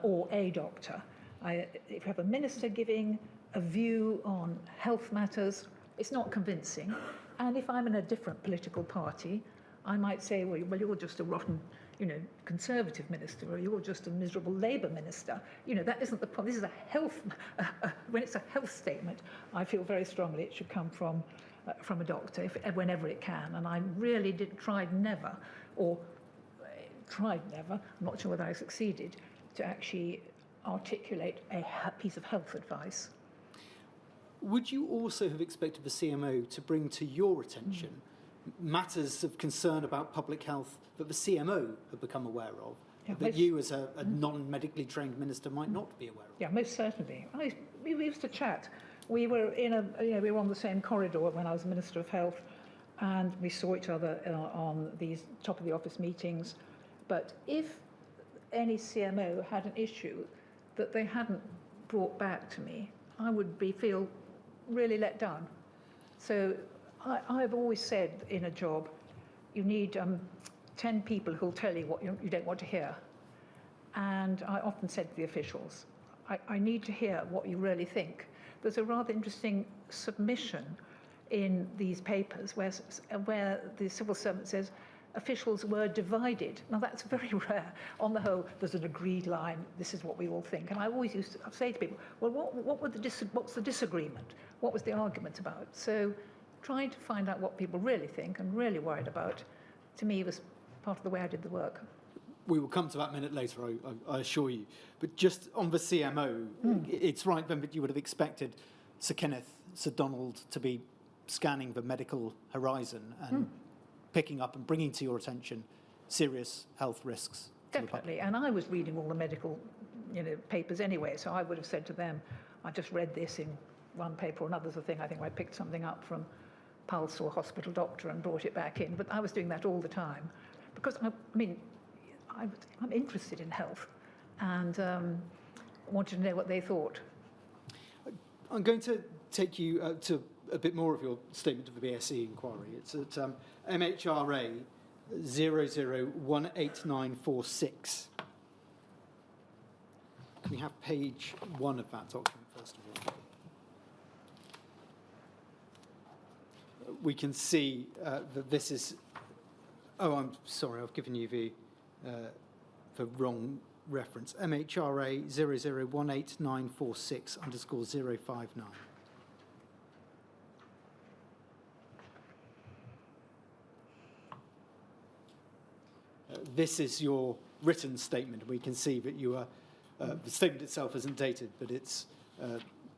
B: or a doctor, if you have a minister giving a view on health matters, it's not convincing. And if I'm in a different political party, I might say, well, you're just a rotten, Conservative minister, or you're just a miserable Labour minister. That isn't the point. This is a health, when it's a health statement, I feel very strongly it should come from a doctor, whenever it can. And I really tried never, I'm not sure whether I succeeded, to actually articulate a piece of health advice.
D: Would you also have expected the CMO to bring to your attention matters of concern about public health that the CMO had become aware of, that you as a non-medically trained minister might not be aware of?
B: Yeah, most certainly. We used to chat. We were we were on the same corridor when I was Minister of Health, and we saw each other on these top of the office meetings. But if any CMO had an issue that they hadn't brought back to me, I would feel really let down. So I've always said in a job, you need 10 people who'll tell you what you don't want to hear. And I often said to the officials, I need to hear what you really think. There's a rather interesting submission in these papers where the civil servant says officials were divided. Now that's very rare. On the whole, there's an agreed line, this is what we all think. And I always used to say to people, well, what's the disagreement? What was the argument about? So trying to find out what people really think and really worried about, to me, was part of the way I did the work.
D: We will come to that a minute later, I assure you. But just on the CMO, it's right then that you would have expected Sir Kenneth, Sir Donald to be scanning the medical horizon and picking up and bringing to your attention serious health risks.
B: Definitely, and I was reading all the medical papers anyway, so I would have said to them, I just read this in one paper or another thing. I think I picked something up from Pulse or Hospital Doctor and brought it back in, but I was doing that all the time because I'm interested in health and wanted to know what they thought.
D: I'm going to take you to a bit more of your statement of the BSE inquiry. It's at MHRA 001896. Can we have page 1 of that document, first of all? We can see that this is... Oh, I'm sorry, I've given you the wrong reference. MHRA 001896_059. This is your written statement. We can see that you are... the statement itself isn't dated, but it's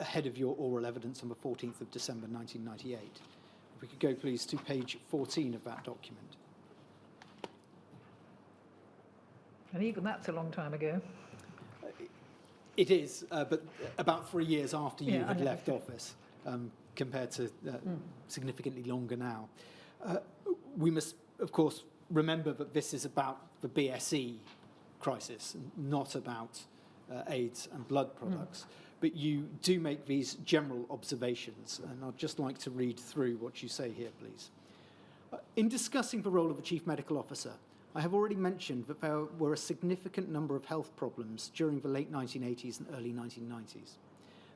D: ahead of your oral evidence on the 14th of December 1998. If we could go, please, to page 14 of that document.
B: And even that's a long time ago.
D: It is, but about 3 years after you had left office, compared to significantly longer now. We must, of course, remember that this is about the BSE crisis, not about AIDS and blood products. But you do make these general observations, and I'd just like to read through what you say here, please. In discussing the role of the Chief Medical Officer, I have already mentioned that there were a significant number of health problems during the late 1980s and early 1990s.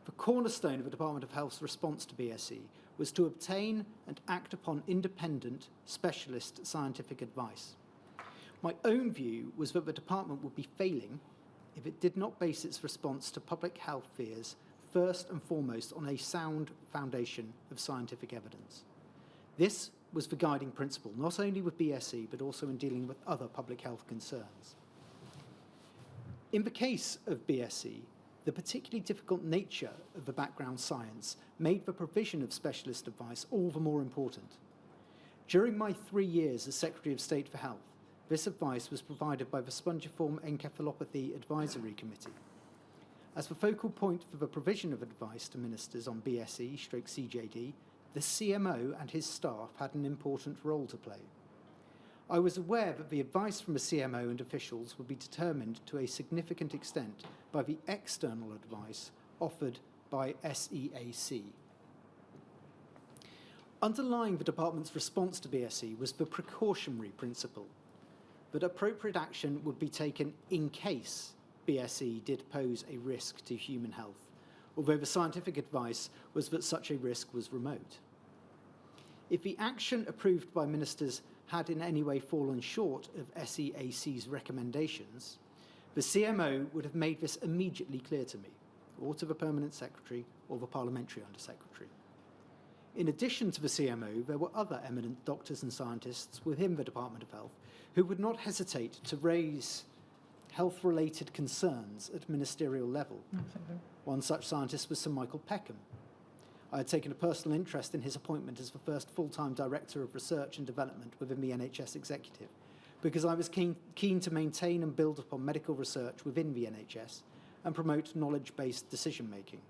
D: The cornerstone of the Department of Health's response to BSE was to obtain and act upon independent, specialist scientific advice. My own view was that the department would be failing if it did not base its response to public health fears first and foremost on a sound foundation of scientific evidence. This was the guiding principle, not only with BSE, but also in dealing with other public health concerns. In the case of BSE, the particularly difficult nature of the background science made the provision of specialist advice all the more important. During my 3 years as Secretary of State for Health, this advice was provided by the Spongiform Encephalopathy Advisory Committee. As the focal point for the provision of advice to ministers on BSE/CJD, the CMO and his staff had an important role to play. I was aware that the advice from the CMO and officials would be determined to a significant extent by the external advice offered by SEAC. Underlying the department's response to BSE was the precautionary principle that appropriate action would be taken in case BSE did pose a risk to human health, although the scientific advice was that such a risk was remote. If the action approved by ministers had in any way fallen short of SEAC's recommendations, the CMO would have made this immediately clear to me, or to the Permanent Secretary or the Parliamentary Under-Secretary. In addition to the CMO, there were other eminent doctors and scientists within the Department of Health who would not hesitate to raise health-related concerns at ministerial level.
B: Absolutely.
D: One such scientist was Sir Michael Peckham. I had taken a personal interest in his appointment as the first full-time Director of Research and Development within the NHS Executive, because I was keen to maintain and build upon medical research within the NHS and promote knowledge-based decision-making.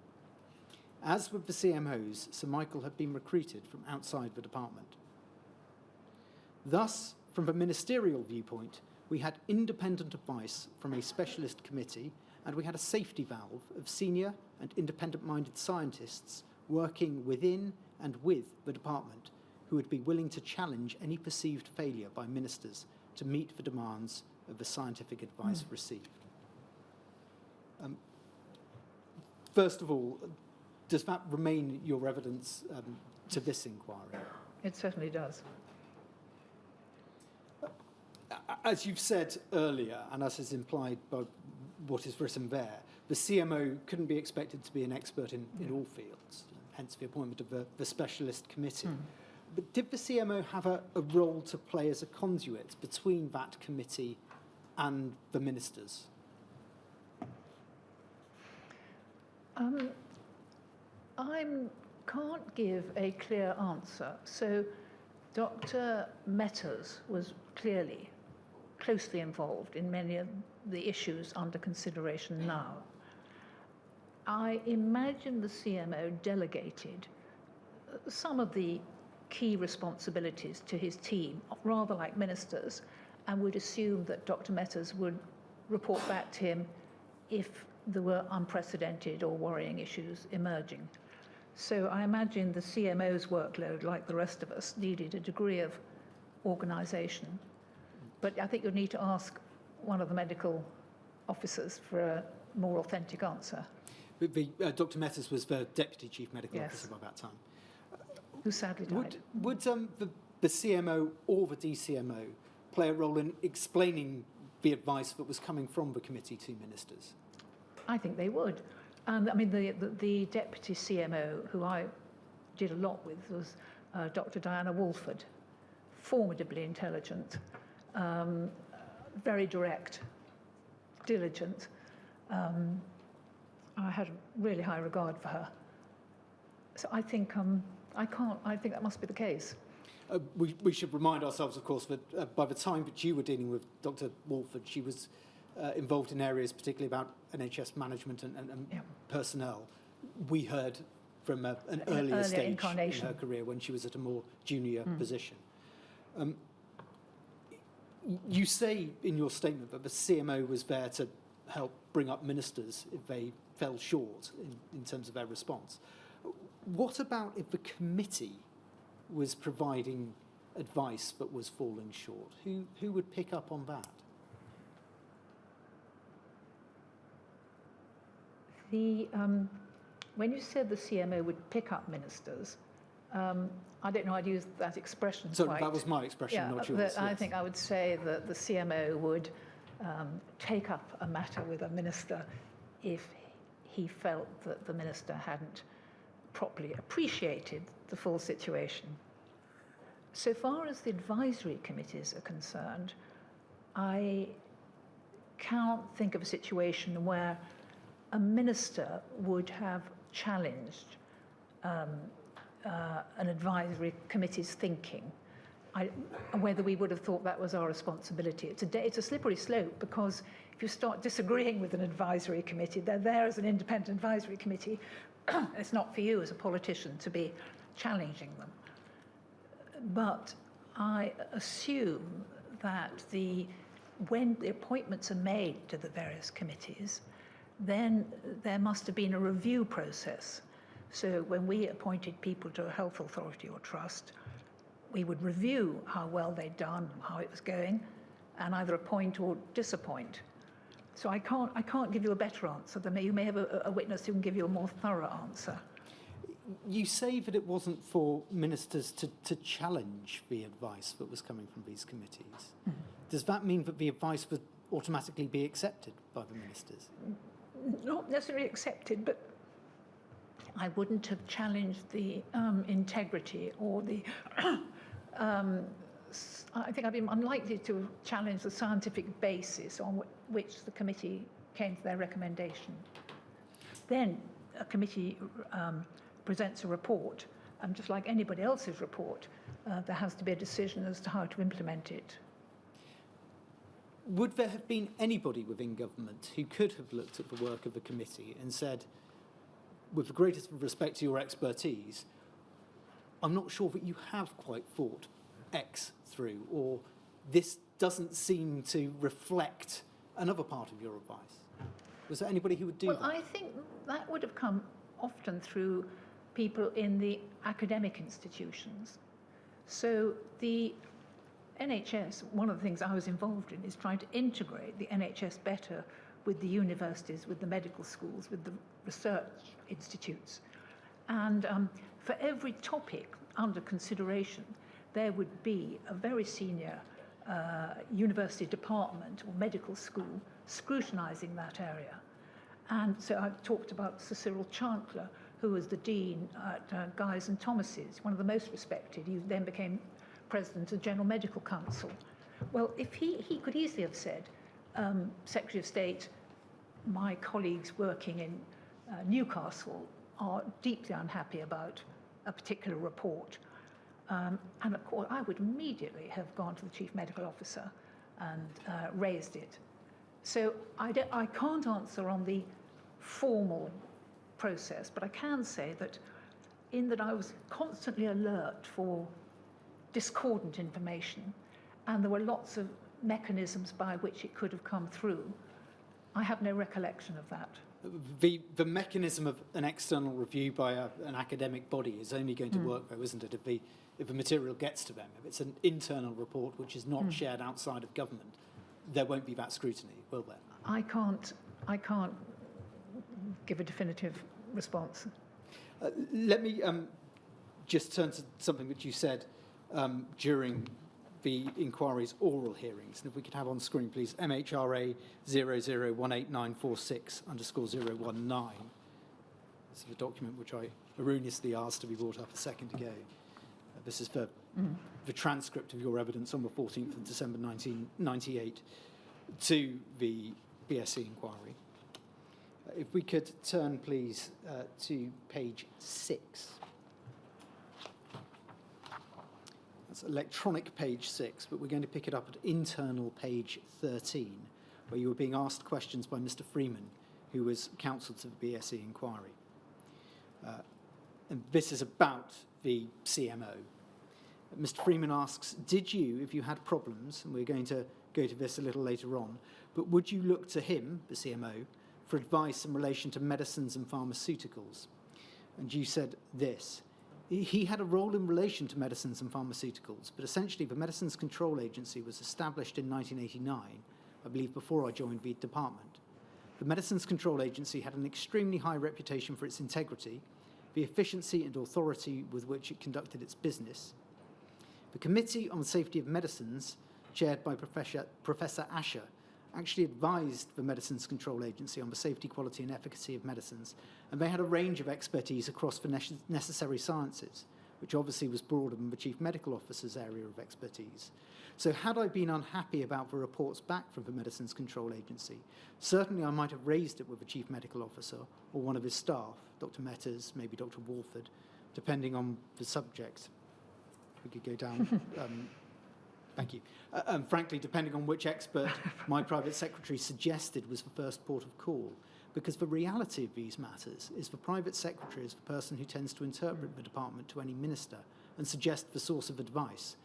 D: As with the CMOs, Sir Michael had been recruited from outside the department. Thus, from the ministerial viewpoint, we had independent advice from a specialist committee, and we had a safety valve of senior and independent-minded scientists working within and with the department who would be willing to challenge any perceived failure by ministers to meet the demands of the scientific advice received. First of all, does that remain your evidence to this inquiry?
B: It certainly does.
D: As you've said earlier, and as is implied by what is written there, the CMO couldn't be expected to be an expert in all fields, hence the appointment of the specialist committee. But did the CMO have a role to play as a conduit between that committee and the ministers?
B: I can't give a clear answer. So Dr. Metters was clearly closely involved in many of the issues under consideration now. I imagine the CMO delegated some of the key responsibilities to his team, rather like ministers, and would assume that Dr. Metters would report back to him if there were unprecedented or worrying issues emerging. So I imagine the CMO's workload, like the rest of us, needed a degree of organisation. But I think you'd need to ask one of the medical officers for a more authentic answer.
D: Dr. Metters was the Deputy Chief Medical Officer by that time.
B: Who sadly died.
D: Would the CMO or the DCMO play a role in explaining the advice that was coming from the committee to ministers? I
B: think they would. I mean, the Deputy CMO, who I did a lot with, was Dr. Diana Walford, formidably intelligent, very direct, diligent. I had a really high regard for her. So I think I think that must be the case.
D: We should remind ourselves, of course, that by the time that you were dealing with Dr. Walford, she was involved in areas particularly about NHS management and personnel. We heard from an earlier stage in her career when she was at a more junior position. You say in your statement that the CMO was there to help bring up ministers if they fell short in terms of their response. What about if the committee was providing advice that was falling short? Who would pick up on that?
B: When you said the CMO would pick up ministers, I don't know I'd use that expression
D: So
B: quite.
D: that was my expression, not yours.
B: I
D: yes.
B: think I would say that the CMO would take up a matter with a minister if he felt that the minister hadn't properly appreciated the full situation. So far as the advisory committees are concerned, I can't think of a situation where a minister would have challenged an advisory committee's thinking, whether we would have thought that was our responsibility. It's a slippery slope, because if you start disagreeing with an advisory committee, they're there as an independent advisory committee. It's not for you as a politician to be challenging them. But I assume that when the appointments are made to the various committees, then there must have been a review process. So when we appointed people to a health authority or trust, we would review how well they'd done, how it was going, and either appoint or disappoint. So I can't give you a better answer than you may have a witness who can give you a more thorough answer.
D: You say that it wasn't for ministers to challenge the advice that was coming from these committees. Mm. Does that mean that the advice would automatically be accepted by the ministers?
B: Not necessarily accepted, but I wouldn't have challenged the integrity or the... I think I'd be unlikely to challenge the scientific basis on which the committee came to their recommendation. Then a committee presents a report, and just like anybody else's report, there has to be a decision as to how to implement it.
D: Would there have been anybody within government who could have looked at the work of the committee and said, with the greatest respect to your expertise, I'm not sure that you have quite thought X through, or this doesn't seem to reflect another part of your advice? Was there anybody who would do that?
B: Well, I think that would have come often through people in the academic institutions. So the NHS, one of the things I was involved in is trying to integrate the NHS better with the universities, with the medical schools, with the research institutes. And for every topic under consideration, there would be a very senior university department or medical school scrutinising that area. And so I've talked about Sir Cyril Chancellor, who was the dean at Guy's and Thomas's, one of the most respected. He then became president of the General Medical Council. Well, if he could easily have said, Secretary of State, my colleagues working in Newcastle are deeply unhappy about a particular report. And of course, I would immediately have gone to the Chief Medical Officer and raised it. So I can't answer on the formal process, but I can say that I was constantly alert for discordant information, and there were lots of mechanisms by which it could have come through. I have no recollection of that.
D: The mechanism of an external review by an academic body is only going to work, though, isn't it, if the material gets to them. If it's an internal report which is not shared outside of government, there won't be that scrutiny, will there? I
B: can't give a definitive response.
D: Let me just turn to something that you said during the inquiry's oral hearings. And if we could have on screen, please, MHRA 0018946_019. This is a document which I erroneously asked to be brought up a second ago. This is for the transcript of your evidence on the 14th of December 1998 to the BSc inquiry. If we could turn, please, to page 6. That's electronic page 6, but we're going to pick it up at internal page 13, where you were being asked questions by Mr. Freeman, who was counsel to the BSc inquiry. And this is about the CMO. Mr. Freeman asks, did you, if you had problems, and we're going to go to this a little later on, but would you look to him, the CMO, for advice in relation to medicines and pharmaceuticals? And you said this, He had a role in relation to medicines and pharmaceuticals, but essentially the Medicines Control Agency was established in 1989, I believe before I joined the department. The Medicines Control Agency had an extremely high reputation for its integrity, the efficiency and authority with which it conducted its business. The Committee on Safety of Medicines, chaired by Professor Asher, actually advised the Medicines Control Agency on the safety, quality and efficacy of medicines, and they had a range of expertise across the necessary sciences, which obviously was broader than the Chief Medical Officer's area of expertise. So had I been unhappy about the reports back from the Medicines Control Agency, certainly I might have raised it with the Chief Medical Officer or one of his staff, Dr. Metters, maybe Dr. Walford, depending on the subject. We could go down. Thank you. Frankly, depending on which expert my private secretary suggested was the first port of call, because the reality of these matters is the private secretary is the person who tends to interpret the department to any minister and suggest the source of advice.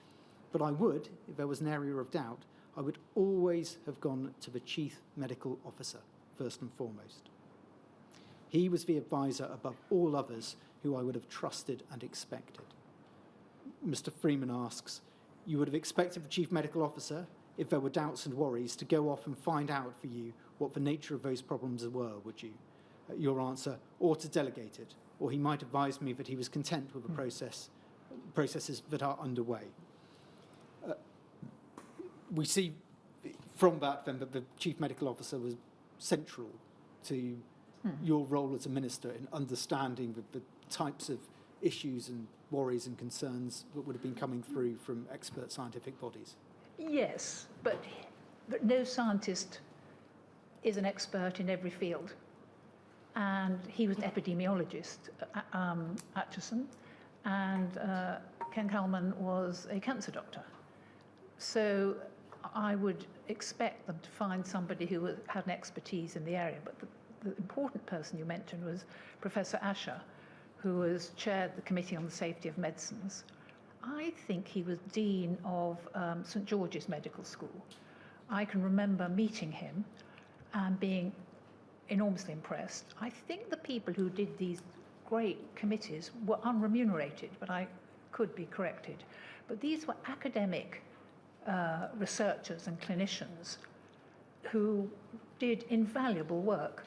D: But I would, if there was an area of doubt, I would always have gone to the Chief Medical Officer, first and foremost. He was the advisor above all others who I would have trusted and expected. Mr. Freeman asks, you would have expected the Chief Medical Officer, if there were doubts and worries, to go off and find out for you what the nature of those problems were, would you? Your answer, or to delegate it, or he might advise me that he was content with the processes that are underway. We see from that then that the Chief Medical Officer was central to your role as a minister in understanding the types of issues and worries and concerns that would have been coming through from expert scientific bodies. Yes,
B: but no scientist is an expert in every field. And he was an epidemiologist, Atchison, and Ken Kalman was a cancer doctor. So I would expect them to find somebody who had an expertise in the area. But the important person you mentioned was Professor Asher, who has chaired the Committee on the Safety of Medicines. I think he was Dean of St. George's Medical School. I can remember meeting him and being enormously impressed. I think the people who did these great committees were unremunerated, but I could be corrected. But these were academic researchers and clinicians who did invaluable work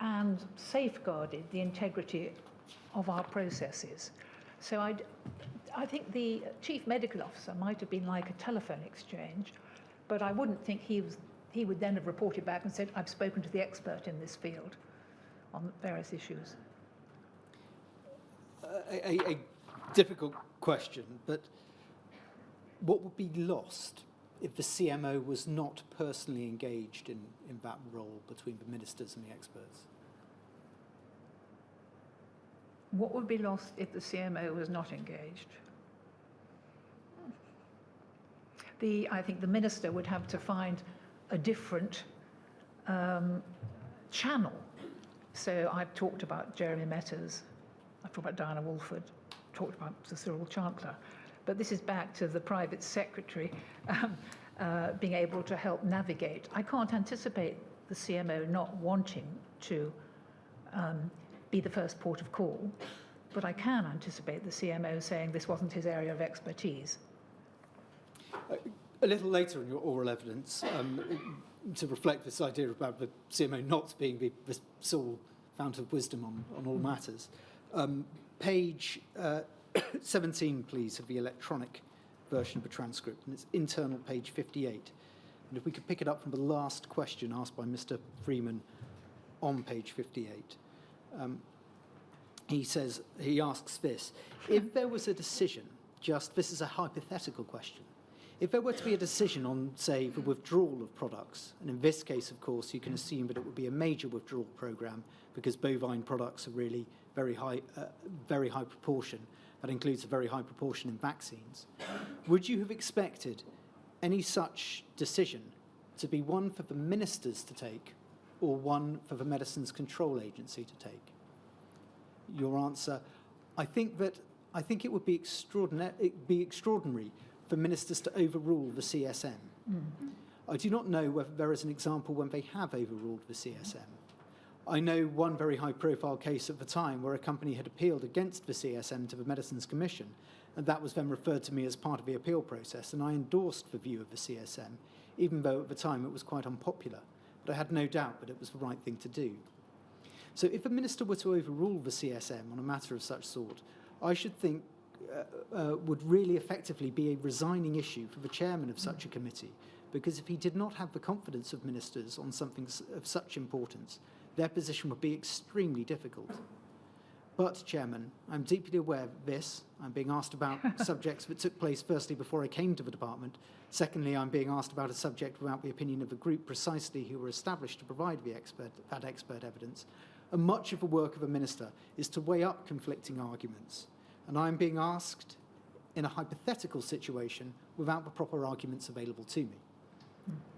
B: and safeguarded the integrity of our processes. So I think the Chief Medical Officer might have been like a telephone exchange, but I wouldn't think he would then have reported back and said, I've spoken to the expert in this field on various issues.
D: A difficult question, but what would be lost if the CMO was not personally engaged in that role between the ministers and the experts?
B: What would be lost if the CMO was not engaged? I think the minister would have to find a different channel. So I've talked about Jeremy Metters, I've talked about Diana Walford, talked about Sir Cyril Chancellor, but this is back to the private secretary being able to help navigate. I can't anticipate the CMO not wanting to be the first port of call, but I can anticipate the CMO saying this wasn't his area of expertise.
D: A little later in your oral evidence, to reflect this idea about the CMO not being the sole fountain of wisdom on all matters, page 17, please, of the electronic version of the transcript, and it's internal page 58. And if we could pick it up from the last question asked by Mr. Freeman on page 58. He asks this: if there was a decision, this is a hypothetical question, if there were to be a decision on, say, the withdrawal of products, and in this case, of course, you can assume that it would be a major withdrawal program because bovine products are really very high proportion. That includes a very high proportion in vaccines. Would you have expected any such decision to be one for the ministers to take or one for the Medicines Control Agency to take? Your answer, I think it would be extraordinary for ministers to overrule the CSM. Mm-hmm. I do not know whether there is an example when they have overruled the CSM. I know one very high-profile case at the time where a company had appealed against the CSM to the Medicines Commission, and that was then referred to me as part of the appeal process, and I endorsed the view of the CSM, even though at the time it was quite unpopular. But I had no doubt that it was the right thing to do. So if a minister were to overrule the CSM on a matter of such sort, I should think would really effectively be a resigning issue for the chairman of such a committee, because if he did not have the confidence of ministers on something of such importance, their position would be extremely difficult. But, Chairman, I'm deeply aware of this. I'm being asked about subjects that took place firstly before I came to the department. Secondly, I'm being asked about a subject without the opinion of a group precisely who were established to provide that expert evidence. And much of the work of a minister is to weigh up conflicting arguments. And I'm being asked in a hypothetical situation without the proper arguments available to me.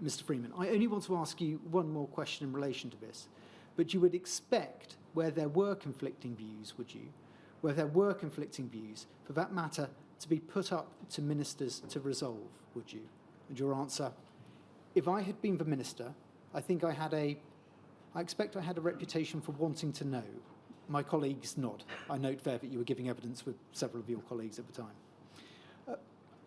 D: Mr. Freeman, I only want to ask you one more question in relation to this. But you would expect, where there were conflicting views, would you? Where there were conflicting views, for that matter to be put up to ministers to resolve, would you? And your answer, if I had been the minister, I expect I had a reputation for wanting to know. My colleagues nod. I note there that you were giving evidence with several of your colleagues at the time.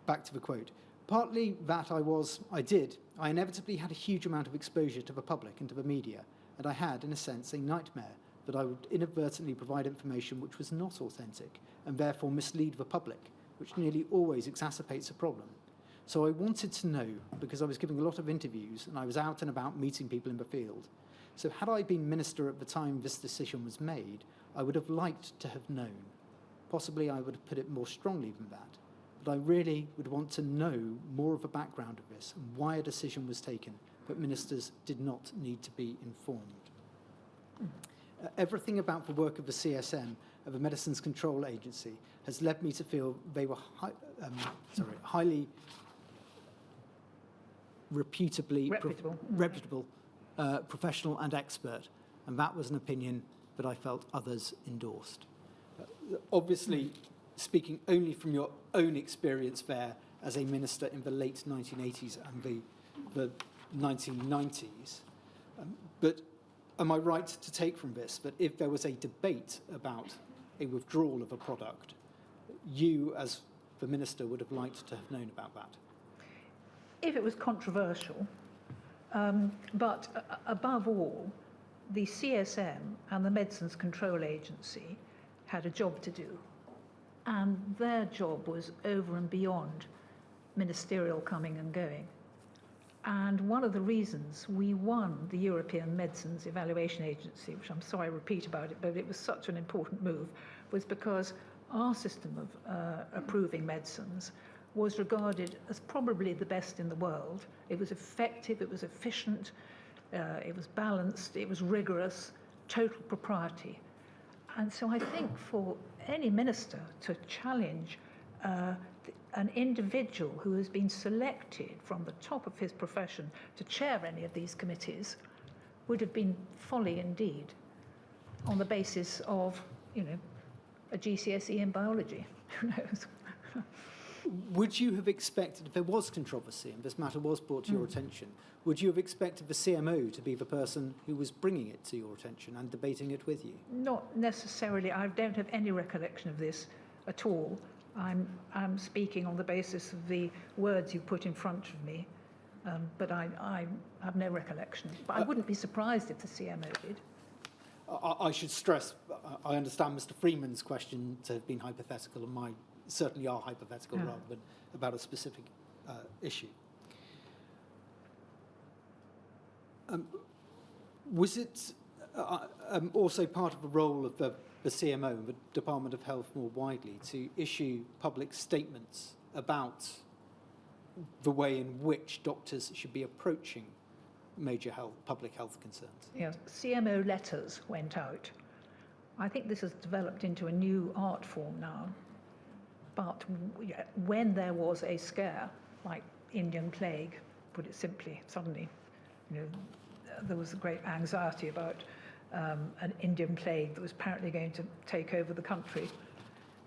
D: Back to the quote. Partly that I inevitably had a huge amount of exposure to the public and to the media, and I had, in a sense, a nightmare that I would inadvertently provide information which was not authentic and therefore mislead the public, which nearly always exacerbates a problem. So I wanted to know, because I was giving a lot of interviews and I was out and about meeting people in the field. So had I been minister at the time this decision was made, I would have liked to have known. Possibly I would have put it more strongly than that. But I really would want to know more of the background of this and why a decision was taken, but ministers did not need to be informed. Everything about the work of the CSM, of the Medicines Control Agency, has led me to feel they were highly reputable, professional and expert, and that was an opinion that I felt others endorsed. Obviously, speaking only from your own experience there as a minister in the late 1980s and the 1990s, but am I right to take from this that if there was a debate about a withdrawal of a product, you as the minister would have liked to have known about that?
B: If it was controversial, but above all, the CSM and the Medicines Control Agency had a job to do, and their job was over and beyond ministerial coming and going. And one of the reasons we won the European Medicines Evaluation Agency, which I'm sorry I repeat about it, but it was such an important move, was because our system of approving medicines was regarded as probably the best in the world. It was effective, it was efficient, it was balanced, it was rigorous, total propriety. And so I think for any minister to challenge an individual who has been selected from the top of his profession to chair any of these committees would have been folly indeed, on the basis of, a GCSE in biology. Who knows?
D: Would you have expected, if there was controversy and this matter was brought to your attention, would you have expected the CMO to be the person who was bringing it to your attention and debating it with you?
B: Not necessarily. I don't have any recollection of this at all. I'm speaking on the basis of the words you put in front of me, but I have no recollection. But I wouldn't be surprised if the CMO did.
D: I should stress, I understand Mr. Freeman's question to have been hypothetical, and mine certainly are hypothetical rather than about a specific issue. Was it also part of the role of the CMO, the Department of Health more widely, to issue public statements about the way in which doctors should be approaching major public health concerns?
B: Yes, CMO letters went out. I think this has developed into a new art form now. But when there was a scare, like Indian plague, put it simply, suddenly, there was a great anxiety about an Indian plague that was apparently going to take over the country.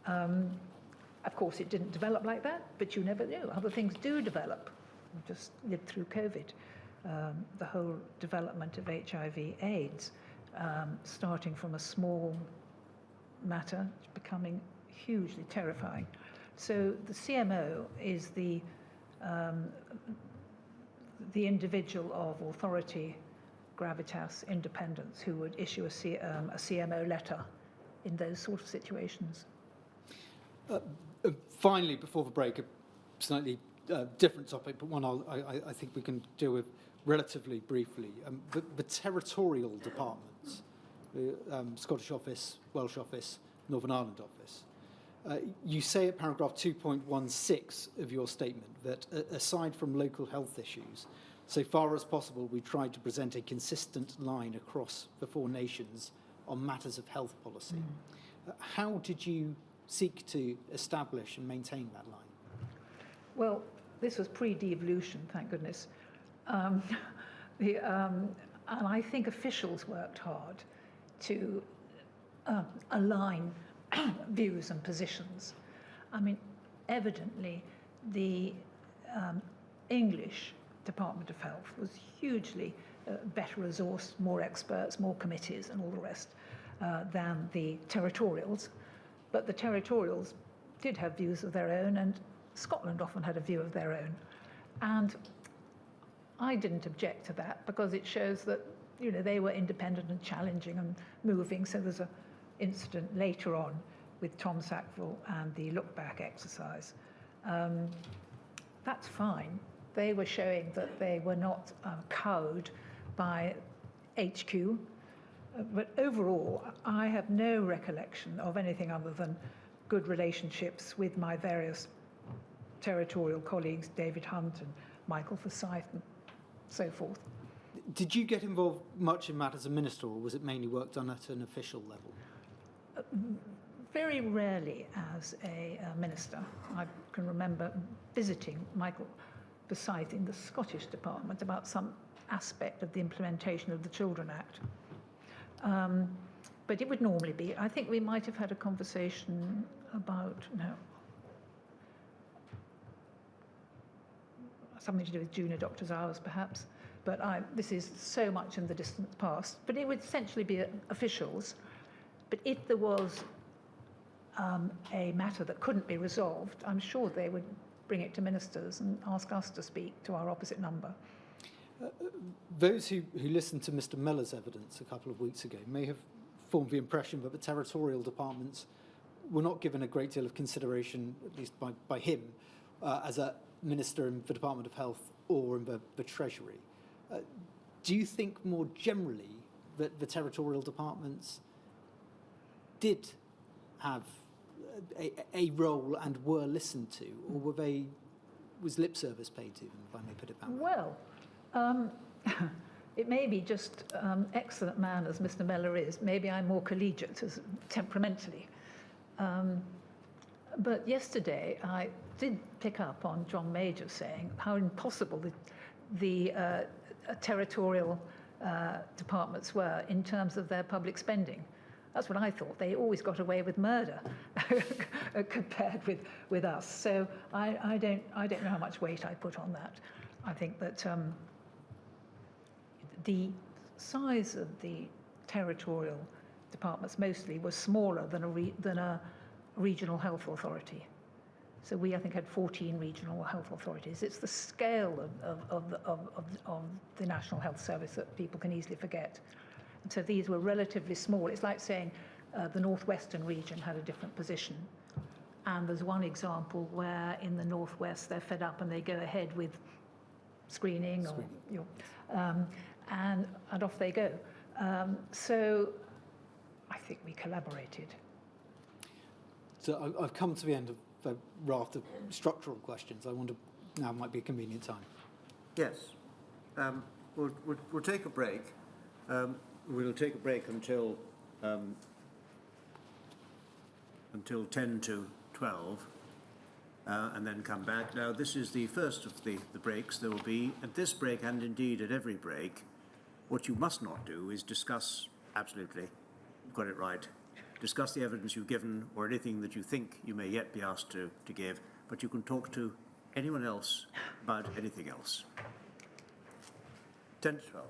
B: Of course, it didn't develop like that, but you never knew. Other things do develop. We just lived through COVID, the whole development of HIV/AIDS. starting from a small matter, becoming hugely terrifying. So the CMO is the individual of authority, gravitas, independence, who would issue a CMO letter in those sort of situations.
D: Finally, before the break, a slightly different topic, but one I think we can deal with relatively briefly. The territorial departments, the Scottish Office, Welsh Office, Northern Ireland Office. You say at paragraph 2.16 of your statement that aside from local health issues, so far as possible, we tried to present a consistent line across the four nations on matters of health policy. How did you seek to establish and maintain that line?
B: Well, this was pre-devolution, thank goodness. And I think officials worked hard to align views and positions. I mean, evidently, the English Department of Health was hugely better resourced, more experts, more committees, and all the rest than the Territorials. But the Territorials did have views of their own, and Scotland often had a view of their own. And I didn't object to that because it shows that, you know, they were independent and challenging and moving. So there's an incident later on with Tom Sackville and the look-back exercise. That's fine. They were showing that they were not cowed by HQ. But overall, I have no recollection of anything other than good relationships with my various territorial colleagues, David Hunt and Michael Forsyth and so forth.
D: Did you get involved much in matters of minister, or was it mainly work done at an official level?
B: Very rarely as a minister. I can remember visiting Michael Forsyth in the Scottish Department about some aspect of the implementation of the Children Act. But it would normally be, I think we might have had a conversation about, something to do with junior doctors' hours perhaps, but this is so much in the distant past. But it would essentially be officials. But if there was a matter that couldn't be resolved, I'm sure they would bring it to ministers and ask us to speak to our opposite number.
D: Those who listened to Mr. Miller's evidence a couple of weeks ago may have formed the impression that the territorial departments were not given a great deal of consideration, at least by him, as a minister in the Department of Health or in the Treasury. Do you think more generally that the territorial departments did have a role and were listened to, or was lip service paid to them, if I may put it that way?
B: Well, it may be just excellent man as Mr. Miller is. Maybe I'm more collegiate temperamentally. But yesterday I did pick up on John Major saying how impossible the territorial departments were in terms of their public spending. That's what I thought. They always got away with murder compared with us. So I don't know how much weight I put on that. I think that the size of the territorial departments mostly was smaller than a regional health authority. So we, I think, had 14 regional health authorities. It's the scale of the National Health Service that people can easily forget. And so these were relatively small. It's like saying the Northwestern region had a different position. And there's one example where in the Northwest they're fed up and they go ahead with screening. And off they go. So I think we collaborated.
D: So I've come to the end of the raft of structural questions. I wonder now might be a convenient time.
A: Yes. We'll take a break. We'll take a break until 10 to 12, and then come back. Now, this is the first of the breaks. There will be, at this break and indeed at every break, what you must not do is discuss, absolutely, you've got it right, discuss the evidence you've given or anything that you think you may yet be asked to give, but you can talk to anyone else about anything else. 10 to 12.